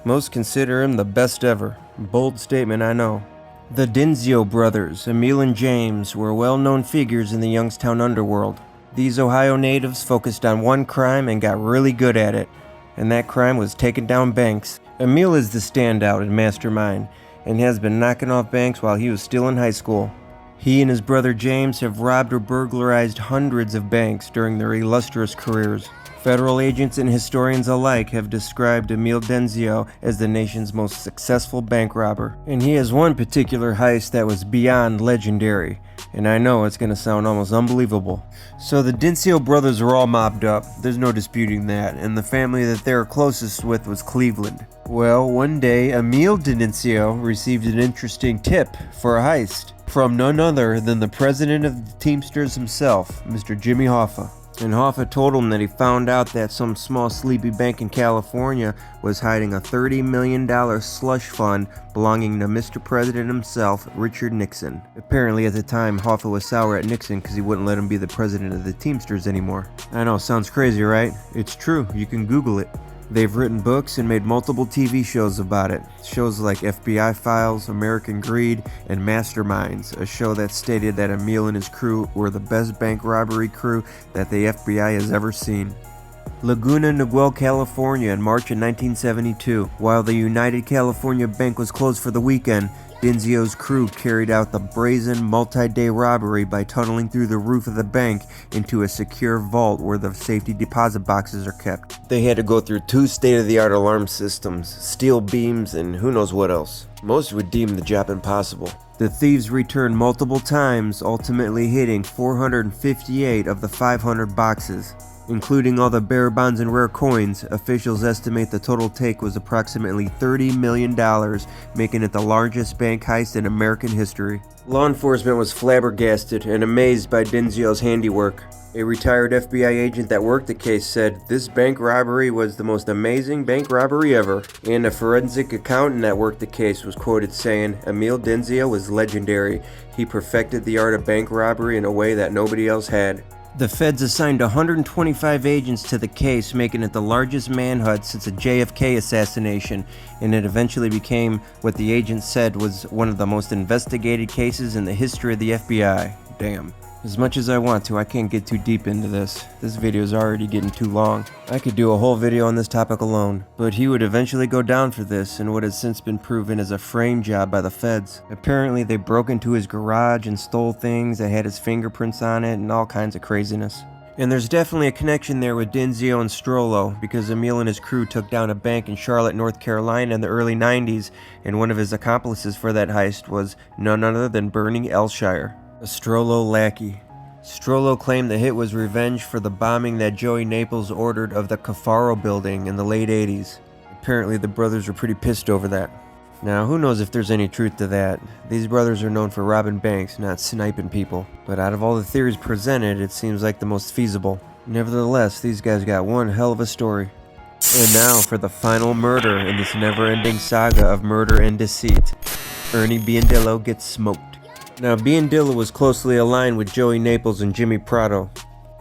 Speaker 1: Most consider him the best ever. Bold statement, I know. The Dinzio brothers, Emil and James, were well-known figures in the Youngstown underworld. These Ohio natives focused on one crime and got really good at it, and that crime was taking down banks. Emil is the standout and mastermind, and has been knocking off banks while he was still in high school. He and his brother James have robbed or burglarized hundreds of banks during their illustrious careers. Federal agents and historians alike have described Emil Dinzio as the nation's most successful bank robber, and he has one particular heist that was beyond legendary. And I know it's going to sound almost unbelievable. So the Dinzio brothers are all mobbed up, there's no disputing that, and the family that they were closest with was Cleveland. Well, one day, Emil Dinzio received an interesting tip for a heist from none other than the president of the Teamsters himself, Mr. Jimmy Hoffa. And Hoffa told him that he found out that some small sleepy bank in California was hiding a $30 million slush fund belonging to Mr. President himself, Richard Nixon. Apparently at the time, Hoffa was sour at Nixon because he wouldn't let him be the president of the Teamsters anymore. I know, sounds crazy, right? It's true, you can Google it. They've written books and made multiple TV shows about it. Shows like FBI Files, American Greed, and Masterminds, a show that stated that Emil and his crew were the best bank robbery crew that the FBI has ever seen. Laguna Niguel, California in March of 1972. While the United California Bank was closed for the weekend, Denzio's crew carried out the brazen multi-day robbery by tunneling through the roof of the bank into a secure vault where the safety deposit boxes are kept. They had to go through 2 state-of-the-art alarm systems, steel beams, and who knows what else. Most would deem the job impossible. The thieves returned multiple times, ultimately hitting 458 of the 500 boxes. Including all the bearer bonds and rare coins, officials estimate the total take was approximately $30 million, making it the largest bank heist in American history. Law enforcement was flabbergasted and amazed by Denzio's handiwork. A retired FBI agent that worked the case said, "This bank robbery was the most amazing bank robbery ever." And a forensic accountant that worked the case was quoted saying, "Emil Denzio was legendary. He perfected the art of bank robbery in a way that nobody else had." The feds assigned 125 agents to the case, making it the largest manhunt since the JFK assassination, and it eventually became what the agents said was one of the most investigated cases in the history of the FBI. Damn. As much as I want to, I can't get too deep into this. This video is already getting too long. I could do a whole video on this topic alone, but he would eventually go down for this in what has since been proven as a frame job by the feds. Apparently they broke into his garage and stole things that had his fingerprints on it and all kinds of craziness. And there's definitely a connection there with Denzio and Strollo, because Emil and his crew took down a bank in Charlotte, North Carolina in the early 90s, and one of his accomplices for that heist was none other than Bernie Elshire, a Strollo lackey. Strollo claimed the hit was revenge for the bombing that Joey Naples ordered of the Cafaro building in the late 80s. Apparently the brothers were pretty pissed over that. Now, who knows if there's any truth to that. These brothers are known for robbing banks, not sniping people. But out of all the theories presented, it seems like the most feasible. Nevertheless, these guys got one hell of a story. And now for the final murder in this never-ending saga of murder and deceit. Ernie Biondillo gets smoked. Now, Biondillo was closely aligned with Joey Naples and Jimmy Prado.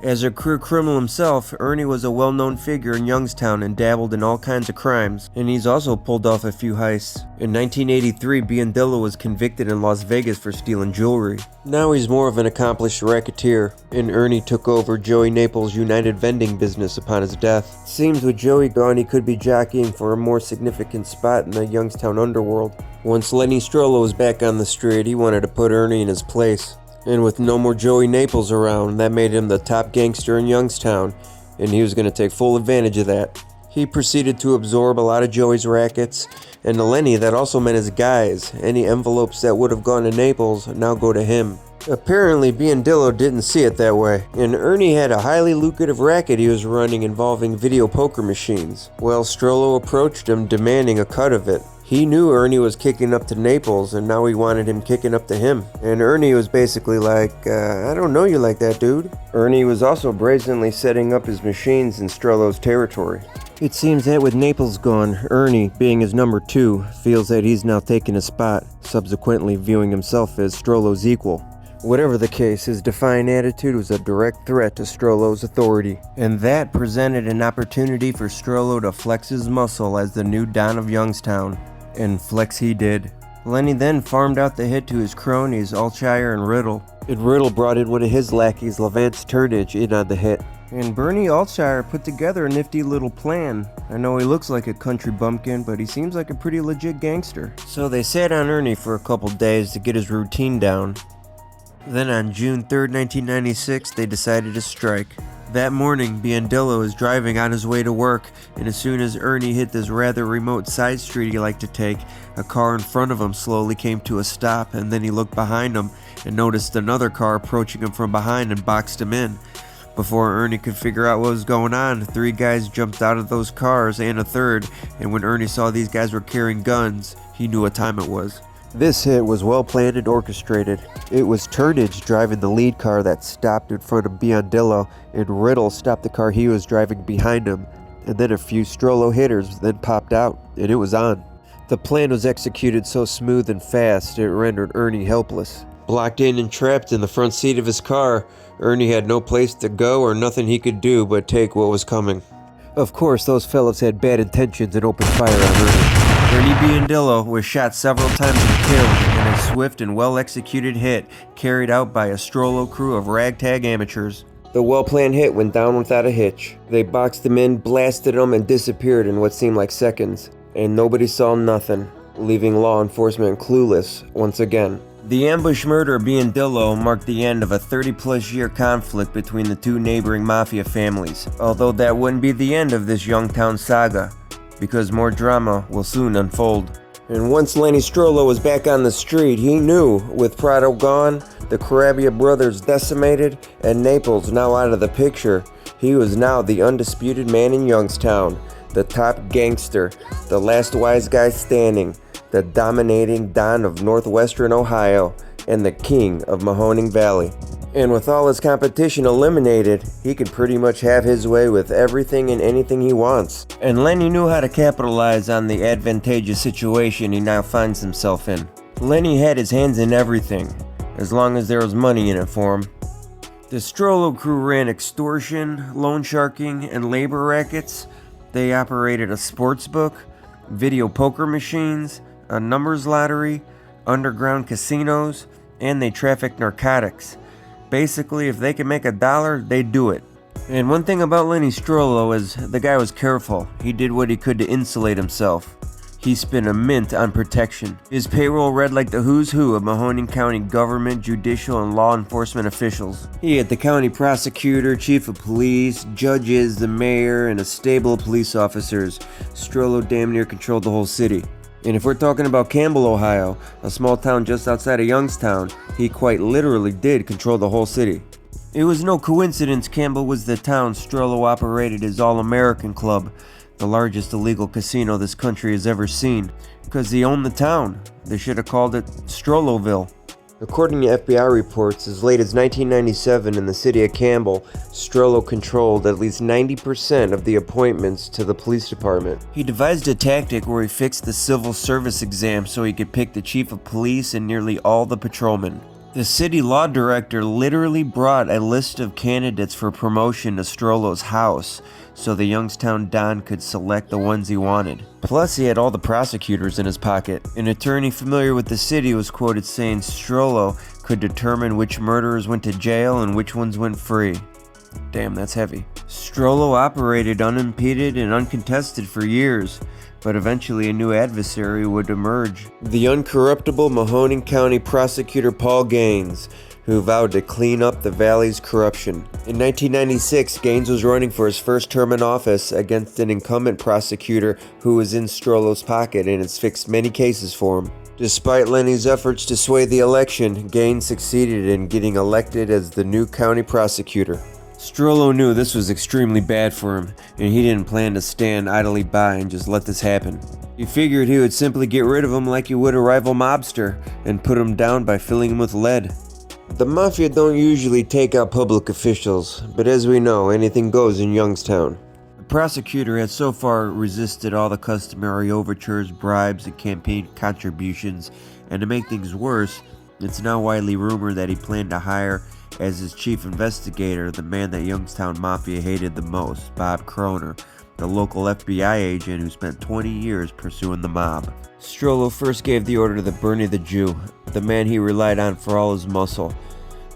Speaker 1: As a career criminal himself, Ernie was a well-known figure in Youngstown and dabbled in all kinds of crimes, and he's also pulled off a few heists. In 1983, Biondillo was convicted in Las Vegas for stealing jewelry. Now he's more of an accomplished racketeer, and Ernie took over Joey Naples' United vending business upon his death. Seems with Joey gone, he could be jockeying for a more significant spot in the Youngstown underworld. Once Lenny Strollo was back on the street, he wanted to put Ernie in his place. And with no more Joey Naples around, that made him the top gangster in Youngstown, and he was going to take full advantage of that. He proceeded to absorb a lot of Joey's rackets, and to Lenny, that also meant his guys. Any envelopes that would have gone to Naples now go to him. Apparently, Biondillo didn't see it that way, and Ernie had a highly lucrative racket he was running involving video poker machines. Well, Strollo approached him demanding a cut of it. He knew Ernie was kicking up to Naples, and now he wanted him kicking up to him. And Ernie was basically like, I don't know you like that, dude. Ernie was also brazenly setting up his machines in Strollo's territory. It seems that with Naples gone, Ernie, being his number 2, feels that he's now taken a spot, subsequently viewing himself as Strollo's equal. Whatever the case, his defiant attitude was a direct threat to Strollo's authority, and that presented an opportunity for Strollo to flex his muscle as the new Don of Youngstown. And flex he did. Lenny then farmed out the hit to his cronies, Alshire and Riddle. And Riddle brought in one of his lackeys, Levance Turnage, in on the hit. And Bernie Alshire put together a nifty little plan. I know he looks like a country bumpkin, but he seems like a pretty legit gangster. So they sat on Ernie for a couple days to get his routine down. Then on June 3rd, 1996, they decided to strike. That morning, Biondillo was driving on his way to work, and as soon as Ernie hit this rather remote side street he liked to take, a car in front of him slowly came to a stop, and then he looked behind him and noticed another car approaching him from behind and boxed him in. Before Ernie could figure out what was going on, 3 guys jumped out of those cars and a third, and when Ernie saw these guys were carrying guns, he knew what time it was. This hit was well planned and orchestrated. It was Turnage driving the lead car that stopped in front of Biondillo, and Riddle stopped the car he was driving behind him, and then a few Strollo hitters then popped out, and it was on. The plan was executed so smooth and fast it rendered Ernie helpless. Blocked in and trapped in the front seat of his car, Ernie had no place to go or nothing he could do but take what was coming. Of course, those fellows had bad intentions and opened fire on Ernie. Ernie Biondillo was shot several times and killed in a swift and well-executed hit carried out by a Strollo crew of ragtag amateurs. The well-planned hit went down without a hitch. They boxed him in, blasted him, and disappeared in what seemed like seconds. And nobody saw nothing, leaving law enforcement clueless once again. The ambush murder of Biondillo marked the end of a 30-plus year conflict between the two neighboring mafia families, although that wouldn't be the end of this Youngstown saga, because more drama will soon unfold. And once Lenny Strollo was back on the street, he knew, with Prado gone, the Carabia brothers decimated, and Naples now out of the picture, he was now the undisputed man in Youngstown, the top gangster, the last wise guy standing, the dominating Don of northwestern Ohio, and the king of Mahoning Valley. And with all his competition eliminated, he could pretty much have his way with everything and anything he wants. And Lenny knew how to capitalize on the advantageous situation he now finds himself in. Lenny had his hands in everything, as long as there was money in it for him. The Strollo crew ran extortion, loan sharking, and labor rackets. They operated a sports book, video poker machines, a numbers lottery, underground casinos, and they trafficked narcotics. Basically, if they could make $1, they'd do it. And one thing about Lenny Strollo is the guy was careful. He did what he could to insulate himself. He spent a mint on protection. His payroll read like the who's who of Mahoning County government, judicial, and law enforcement officials. He had the county prosecutor, chief of police, judges, the mayor, and a stable of police officers. Strollo damn near controlled the whole city. And if we're talking about Campbell, Ohio, a small town just outside of Youngstown, he quite literally did control the whole city. It was no coincidence Campbell was the town Strollo operated his All-American Club, the largest illegal casino this country has ever seen, because he owned the town. They should have called it Strolloville. According to FBI reports, as late as 1997 in the city of Campbell, Strollo controlled at least 90% of the appointments to the police department. He devised a tactic where he fixed the civil service exam so he could pick the chief of police and nearly all the patrolmen. The city law director literally brought a list of candidates for promotion to Strollo's house so the Youngstown Don could select the ones he wanted. Plus, he had all the prosecutors in his pocket. An attorney familiar with the city was quoted saying Strollo could determine which murderers went to jail and which ones went free. Damn, that's heavy. Strollo operated unimpeded and uncontested for years, but eventually a new adversary would emerge. The uncorruptible Mahoning County prosecutor Paul Gaines, who vowed to clean up the valley's corruption. In 1996, Gaines was running for his first term in office against an incumbent prosecutor who was in Strollo's pocket and has fixed many cases for him. Despite Lenny's efforts to sway the election, Gaines succeeded in getting elected as the new county prosecutor. Strollo knew this was extremely bad for him, and he didn't plan to stand idly by and just let this happen. He figured he would simply get rid of him like he would a rival mobster, and put him down by filling him with lead. The Mafia don't usually take out public officials, but as we know, anything goes in Youngstown. The prosecutor had so far resisted all the customary overtures, bribes, and campaign contributions, and to make things worse, it's now widely rumored that he planned to hire as his chief investigator the man that Youngstown Mafia hated the most, Bob Kroner, the local FBI agent who spent 20 years pursuing the mob. Strollo first gave the order to Bernie the Jew, the man he relied on for all his muscle.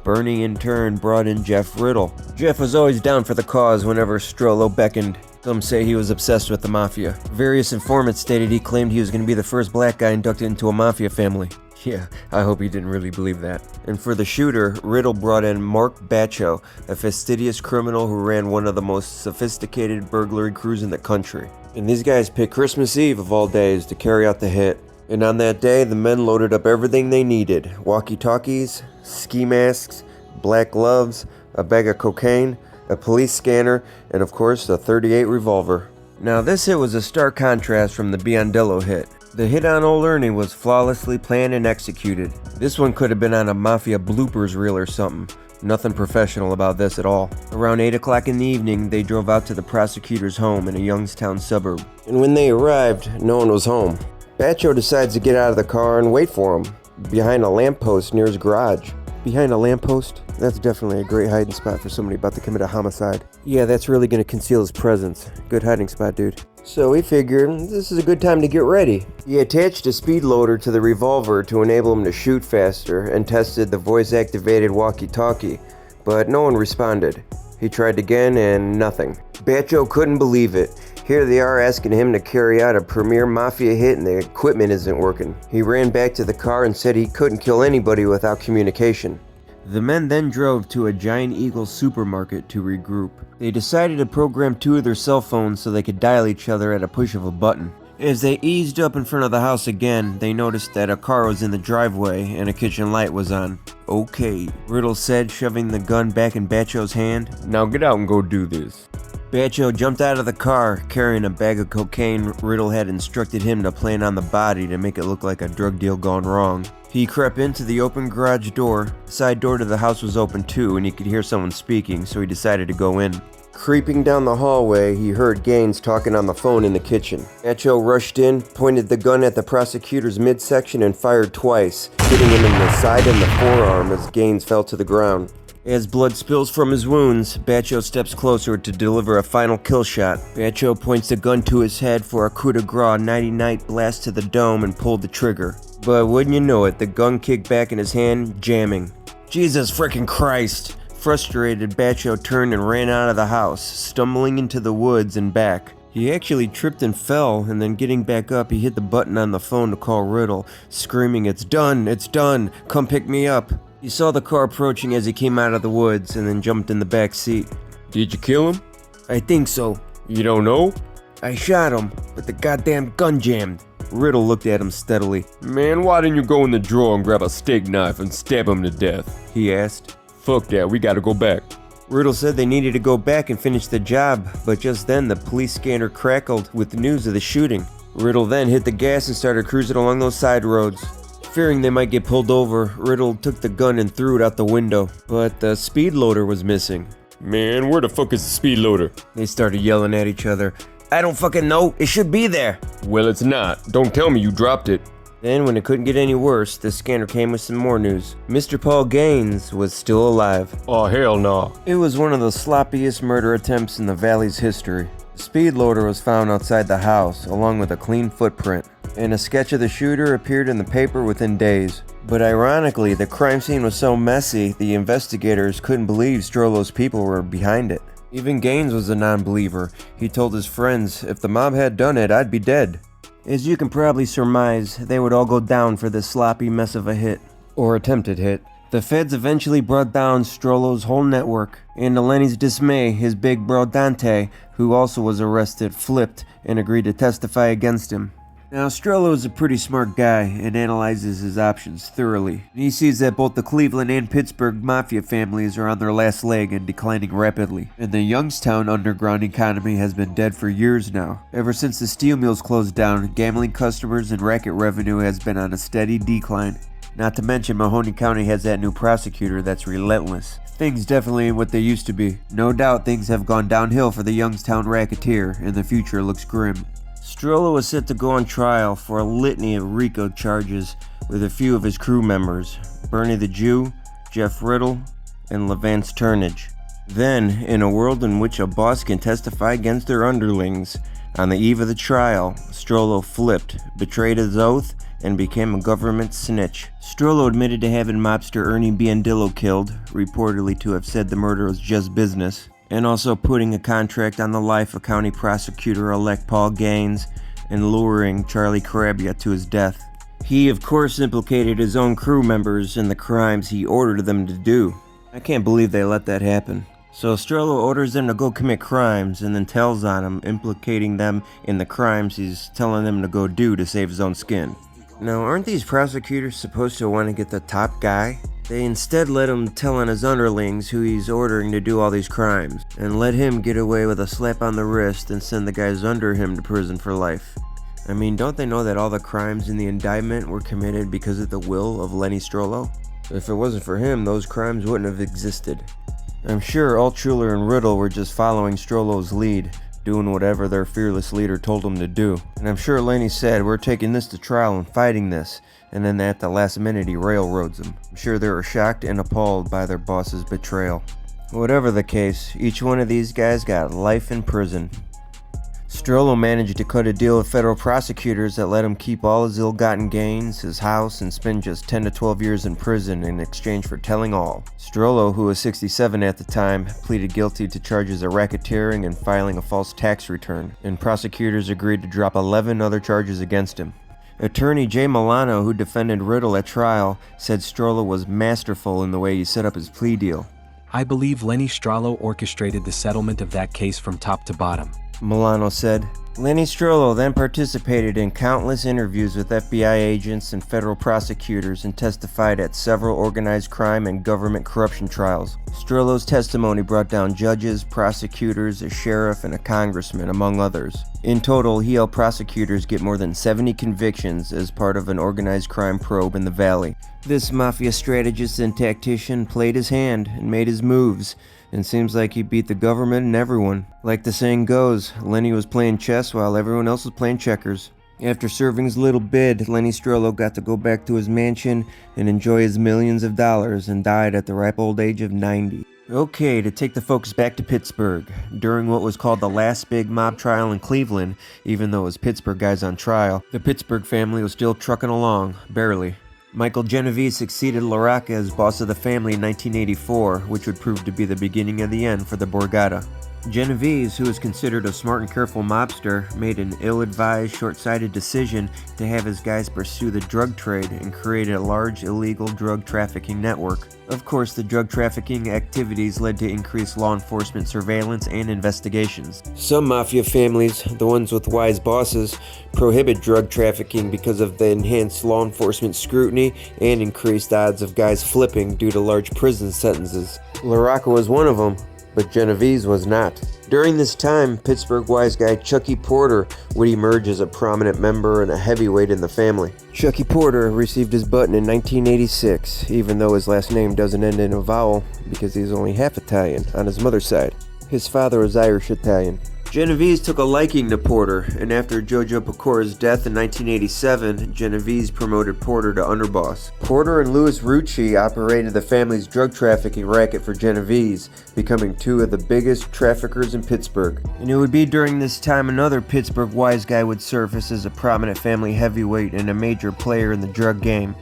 Speaker 1: Bernie in turn brought in Jeff Riddle. Jeff was always down for the cause whenever Strollo beckoned. Some say he was obsessed with the Mafia. Various informants stated he claimed he was going to be the first black guy inducted into a Mafia family. Yeah, I hope he didn't really believe that. And for the shooter, Riddle brought in Mark Bacho, a fastidious criminal who ran one of the most sophisticated burglary crews in the country. And these guys picked Christmas Eve of all days to carry out the hit. And on that day, the men loaded up everything they needed: walkie-talkies, ski masks, black gloves, a bag of cocaine, a police scanner, and of course a .38 revolver. Now this hit was a stark contrast from the Biondillo hit. The hit on old Ernie was flawlessly planned and executed. This one could have been on a Mafia bloopers reel or something. Nothing professional about this at all. Around 8 o'clock in the evening, they drove out to the prosecutor's home in a Youngstown suburb. And when they arrived, no one was home. Bacho decides to get out of the car and wait for him, behind a lamppost near his garage. Behind a lamppost? That's definitely a great hiding spot for somebody about to commit a homicide. Yeah, that's really going to conceal his presence. Good hiding spot, dude. So he figured this is a good time to get ready. He attached a speed loader to the revolver to enable him to shoot faster and tested the voice-activated walkie-talkie, but no one responded. He tried again and nothing. Batcho couldn't believe it. Here they are asking him to carry out a premier Mafia hit and the equipment isn't working. He ran back to the car and said he couldn't kill anybody without communication. The men then drove to a Giant Eagle supermarket to regroup. They decided to program 2 of their cell phones so they could dial each other at a push of a button. As they eased up in front of the house again, they noticed that a car was in the driveway and a kitchen light was on. Okay, Riddle said, shoving the gun back in Batcho's hand. Now get out and go do this. Batcho jumped out of the car, carrying a bag of cocaine Riddle had instructed him to plant on the body to make it look like a drug deal gone wrong. He crept into the open garage door. The side door to the house was open too, and he could hear someone speaking, so he decided to go in. Creeping down the hallway, he heard Gaines talking on the phone in the kitchen. Batcho rushed in, pointed the gun at the prosecutor's midsection, and fired twice, hitting him in the side and the forearm as Gaines fell to the ground. As blood spills from his wounds, Batcho steps closer to deliver a final kill shot. Batcho points the gun to his head for a coup de grace 90-night blast to the dome and pulled the trigger. But wouldn't you know it, the gun kicked back in his hand, jamming. Jesus frickin' Christ! Frustrated, Batcho turned and ran out of the house, stumbling into the woods and back. He actually tripped and fell, and then getting back up, he hit the button on the phone to call Riddle, screaming, "It's done, come pick me up." He saw the car approaching as he came out of the woods and then jumped in the back seat. "Did you kill him?" "I think so." "You don't know?" "I shot him, but the goddamn gun jammed." Riddle looked at him steadily. "Man, why didn't you go in the drawer and grab a steak knife and stab him to death?" he asked. "Fuck that, we gotta go back." Riddle said they needed to go back and finish the job, but just then the police scanner crackled with news of the shooting. Riddle then hit the gas and started cruising along those side roads. Fearing they might get pulled over, Riddle took the gun and threw it out the window, but the speed loader was missing. "Man, where the fuck is the speed loader?" They started yelling at each other. "I don't fucking know, it should be there." "Well, it's not. Don't tell me you dropped it." Then, when it couldn't get any worse, the scanner came with some more news. Mr. Paul Gaines was still alive. "Oh, hell no." It was one of the sloppiest murder attempts in the Valley's history. The speed loader was found outside the house, along with a clean footprint, and a sketch of the shooter appeared in the paper within days. But ironically, the crime scene was so messy, the investigators couldn't believe Strollo's people were behind it. Even Gaines was a non-believer. He told his friends, "If the mob had done it, I'd be dead." As you can probably surmise, they would all go down for this sloppy mess of a hit, or attempted hit. The feds eventually brought down Strollo's whole network, and to Lenny's dismay, his big bro Dante, who also was arrested, flipped and agreed to testify against him. Now, Strollo is a pretty smart guy and analyzes his options thoroughly. He sees that both the Cleveland and Pittsburgh Mafia families are on their last leg and declining rapidly. And the Youngstown underground economy has been dead for years now. Ever since the steel mills closed down, gambling customers and racket revenue has been on a steady decline. Not to mention Mahoney County has that new prosecutor that's relentless. Things definitely ain't what they used to be. No doubt things have gone downhill for the Youngstown racketeer, and the future looks grim. Strollo was set to go on trial for a litany of RICO charges with a few of his crew members, Bernie the Jew, Jeff Riddle, and Levance Turnage. Then, in a world in which a boss can testify against their underlings, on the eve of the trial, Strollo flipped, betrayed his oath, and became a government snitch. Strollo admitted to having mobster Ernie Biandillo killed, reportedly to have said the murder was just business, and also putting a contract on the life of County Prosecutor-elect Paul Gaines and luring Charlie Carabia to his death. He, of course, implicated his own crew members in the crimes he ordered them to do. I can't believe they let that happen. So Strollo orders them to go commit crimes and then tells on them, implicating them in the crimes he's telling them to go do to save his own skin. Now, aren't these prosecutors supposed to want to get the top guy? They instead let him tell on his underlings who he's ordering to do all these crimes, and let him get away with a slap on the wrist and send the guys under him to prison for life. I mean, don't they know that all the crimes in the indictment were committed because of the will of Lenny Strollo? If it wasn't for him, those crimes wouldn't have existed. I'm sure Altshuler and Riddle were just following Strollo's lead, doing whatever their fearless leader told them to do. And I'm sure Lenny said, "We're taking this to trial and fighting this," and then at the last minute he railroads them. I'm sure they were shocked and appalled by their boss's betrayal. Whatever the case, each one of these guys got life in prison. Strollo managed to cut a deal with federal prosecutors that let him keep all his ill-gotten gains, his house, and spend just 10 to 12 years in prison in exchange for telling all. Strollo, who was 67 at the time, pleaded guilty to charges of racketeering and filing a false tax return, and prosecutors agreed to drop 11 other charges against him. Attorney Jay Milano, who defended Riddle at trial, said Strollo was masterful in the way he set up his plea deal.
Speaker 5: I believe Lenny Strollo orchestrated the settlement of that case from top to bottom.
Speaker 1: Milano said. Lenny Strollo then participated in countless interviews with FBI agents and federal prosecutors and testified at several organized crime and government corruption trials. Strollo's testimony brought down judges, prosecutors, a sheriff, and a congressman, among others. In total, he helped prosecutors get more than 70 convictions as part of an organized crime probe in the Valley. This mafia strategist and tactician played his hand and made his moves, and seems like he beat the government and everyone. Like the saying goes, Lenny was playing chess while everyone else was playing checkers. After serving his little bid, Lenny Strollo got to go back to his mansion and enjoy his millions of dollars and died at the ripe old age of 90. Okay, to take the focus back to Pittsburgh. During what was called the last big mob trial in Cleveland, even though it was Pittsburgh guys on trial, the Pittsburgh family was still trucking along, barely. Michael Genovese succeeded LaRocca as boss of the family in 1984, which would prove to be the beginning of the end for the Borgata. Genovese, who is considered a smart and careful mobster, made an ill-advised, short-sighted decision to have his guys pursue the drug trade and created a large illegal drug trafficking network. Of course, the drug trafficking activities led to increased law enforcement surveillance and investigations. Some mafia families, the ones with wise bosses, prohibit drug trafficking because of the enhanced law enforcement scrutiny and increased odds of guys flipping due to large prison sentences. LaRocca was one of them, but Genovese was not. During this time, Pittsburgh wise guy Chucky Porter would emerge as a prominent member and a heavyweight in the family. Chucky Porter received his button in 1986, even though his last name doesn't end in a vowel because he's only half Italian on his mother's side. His father was Irish-Italian. Genovese took a liking to Porter, and after Jojo Pecora's death in 1987, Genovese promoted Porter to underboss. Porter and Louis Rucci operated the family's drug trafficking racket for Genovese, becoming two of the biggest traffickers in Pittsburgh. And it would be during this time another Pittsburgh wise guy would surface as a prominent family heavyweight and a major player in the drug game.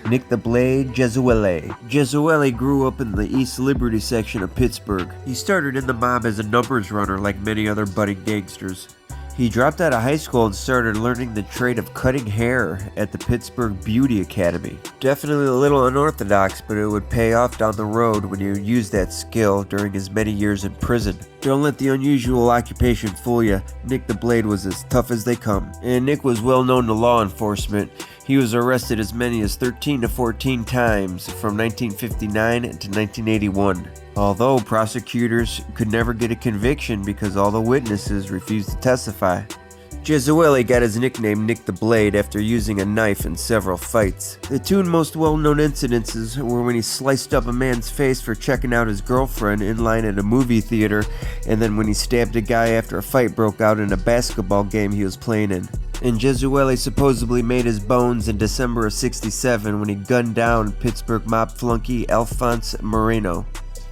Speaker 1: Nick the Blade Gesuele. Gesuele grew up in the East Liberty section of Pittsburgh. He started in the mob as a numbers runner like many other budding gangsters. He dropped out of high school and started learning the trade of cutting hair at the Pittsburgh Beauty Academy. Definitely a little unorthodox, but it would pay off down the road when he would use that skill during his many years in prison. Don't let the unusual occupation fool you. Nick the Blade was as tough as they come. And Nick was well known to law enforcement. He was arrested as many as 13 to 14 times from 1959 to 1981. Although prosecutors could never get a conviction because all the witnesses refused to testify. Gesuele got his nickname Nick the Blade after using a knife in several fights. The two most well-known incidences were when he sliced up a man's face for checking out his girlfriend in line at a movie theater, and then when he stabbed a guy after a fight broke out in a basketball game he was playing in. And Gesuele supposedly made his bones in December of '67 when he gunned down Pittsburgh mob flunky Alphonse Moreno.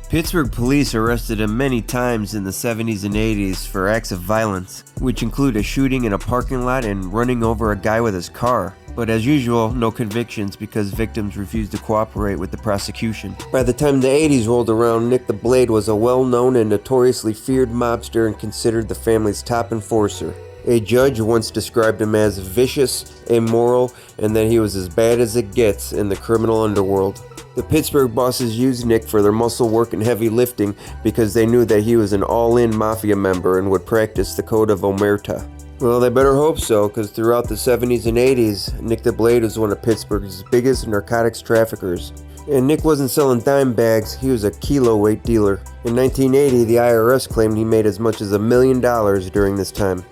Speaker 1: Pittsburgh police arrested him many times in the 70s and 80s for acts of violence, which include a shooting in a parking lot and running over a guy with his car. But as usual, no convictions because victims refused to cooperate with the prosecution. By the time the 80s rolled around, Nick the Blade was a well-known and notoriously feared mobster and considered the family's top enforcer. A judge once described him as vicious, immoral, and that he was as bad as it gets in the criminal underworld. The Pittsburgh bosses used Nick for their muscle work and heavy lifting because they knew that he was an all-in mafia member and would practice the code of omerta. Well, they better hope so, because throughout the 70s and 80s, Nick the Blade was one of Pittsburgh's biggest narcotics traffickers. And Nick wasn't selling dime bags, he was a kilo weight dealer. In 1980, the IRS claimed he made as much as $1 million during this time.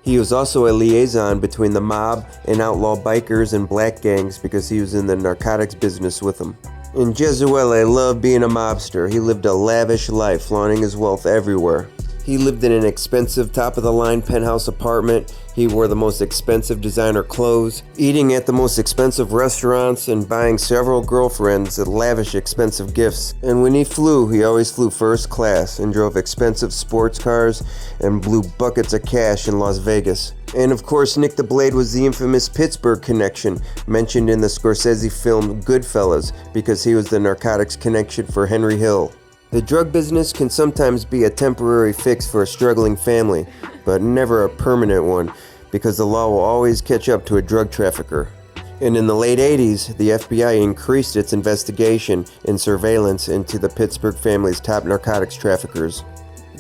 Speaker 1: He was also a liaison between the mob and outlaw bikers and black gangs because he was in the narcotics business with them. And Gesuele loved being a mobster. He lived a lavish life, flaunting his wealth everywhere. He lived in an expensive top-of-the-line penthouse apartment. He wore the most expensive designer clothes, eating at the most expensive restaurants, and buying several girlfriends lavish expensive gifts. And when he flew, he always flew first class and drove expensive sports cars and blew buckets of cash in Las Vegas. And of course, Nick the Blade was the infamous Pittsburgh connection mentioned in the Scorsese film Goodfellas, because he was the narcotics connection for Henry Hill. The drug business can sometimes be a temporary fix for a struggling family, but never a permanent one, because the law will always catch up to a drug trafficker. And in the late 80s, the FBI increased its investigation and surveillance into the Pittsburgh family's top narcotics traffickers.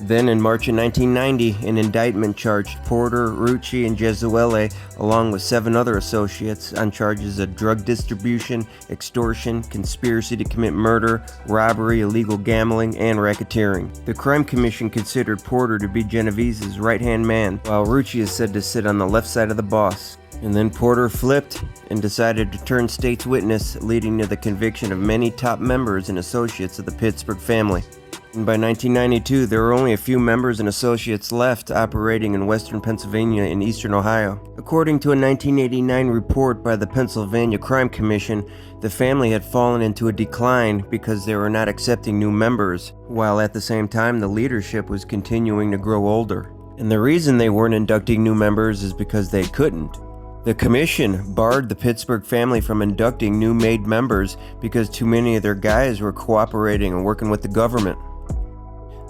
Speaker 1: Then in March of 1990, an indictment charged Porter, Rucci, and Gesuele, along with 7 other associates, on charges of drug distribution, extortion, conspiracy to commit murder, robbery, illegal gambling, and racketeering. The Crime Commission considered Porter to be Genovese's right-hand man, while Rucci is said to sit on the left side of the boss. And then Porter flipped and decided to turn state's witness, leading to the conviction of many top members and associates of the Pittsburgh family. And by 1992, there were only a few members and associates left operating in western Pennsylvania and eastern Ohio. According to a 1989 report by the Pennsylvania Crime Commission, the family had fallen into a decline because they were not accepting new members, while at the same time the leadership was continuing to grow older. And the reason they weren't inducting new members is because they couldn't. The commission barred the Pittsburgh family from inducting new made members because too many of their guys were cooperating and working with the government.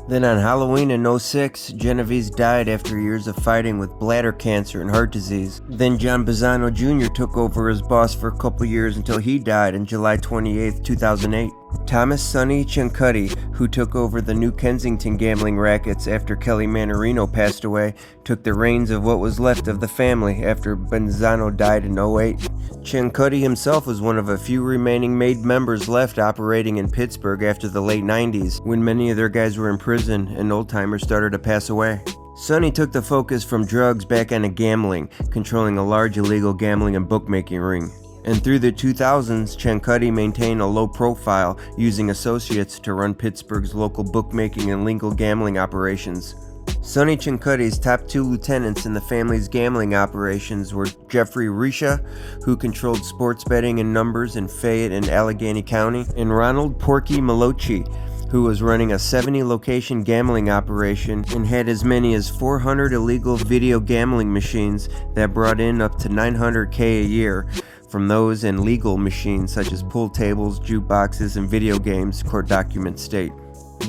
Speaker 1: Then on Halloween in '06, Genovese died after years of fighting with bladder cancer and heart disease. Then John Bazzano Jr. took over as boss for a couple years until he died on July 28, 2008. Thomas Sonny Ciancutti, who took over the New Kensington gambling rackets after Kelly Manarino passed away, took the reins of what was left of the family after Bazzano died in '08. Ciancutti himself was one of a few remaining made members left operating in Pittsburgh after the late 90s, when many of their guys were in prison and old-timers started to pass away. Sonny took the focus from drugs back onto gambling, controlling a large illegal gambling and bookmaking ring. And through the 2000s, Ciancutti maintained a low profile, using associates to run Pittsburgh's local bookmaking and legal gambling operations. Sonny Ciancutti's top 2 lieutenants in the family's gambling operations were Jeffrey Risha, who controlled sports betting and numbers in Fayette and Allegheny County, and Ronald Porky Malocci, who was running a 70-location gambling operation and had as many as 400 illegal video gambling machines that brought in up to $900K a year from those and legal machines such as pool tables, jukeboxes, and video games, court documents state.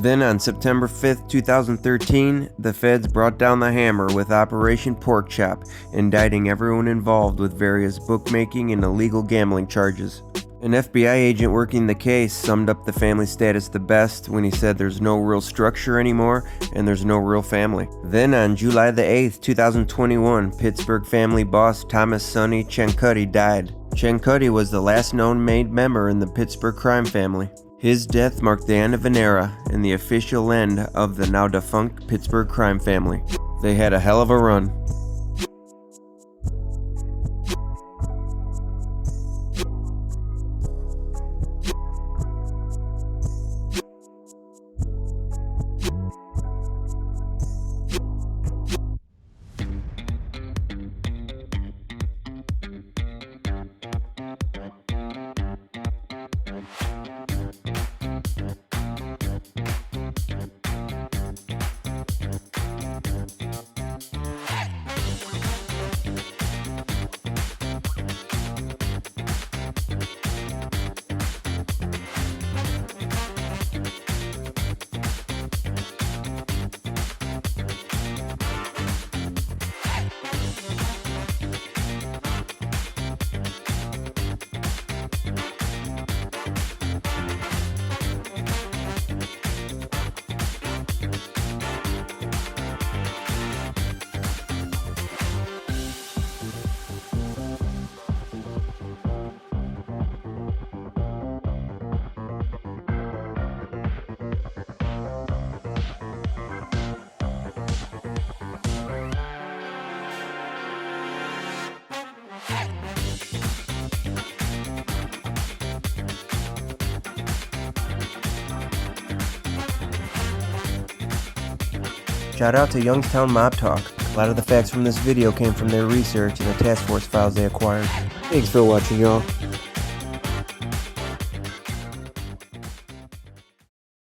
Speaker 1: Then on September 5, 2013, the feds brought down the hammer with Operation Porkchop, indicting everyone involved with various bookmaking and illegal gambling charges. An FBI agent working the case summed up the family status the best when he said there's no real structure anymore and there's no real family. Then on July the 8th, 2021, Pittsburgh family boss Thomas Sonny Ciancutti died. Ciancutti was the last known made member in the Pittsburgh crime family. His death marked the end of an era and the official end of the now defunct Pittsburgh crime family. They had a hell of a run. Shout out to Youngstown Mob Talk. A lot of the facts from this video came from their research and the task force files they acquired. Thanks for watching, y'all.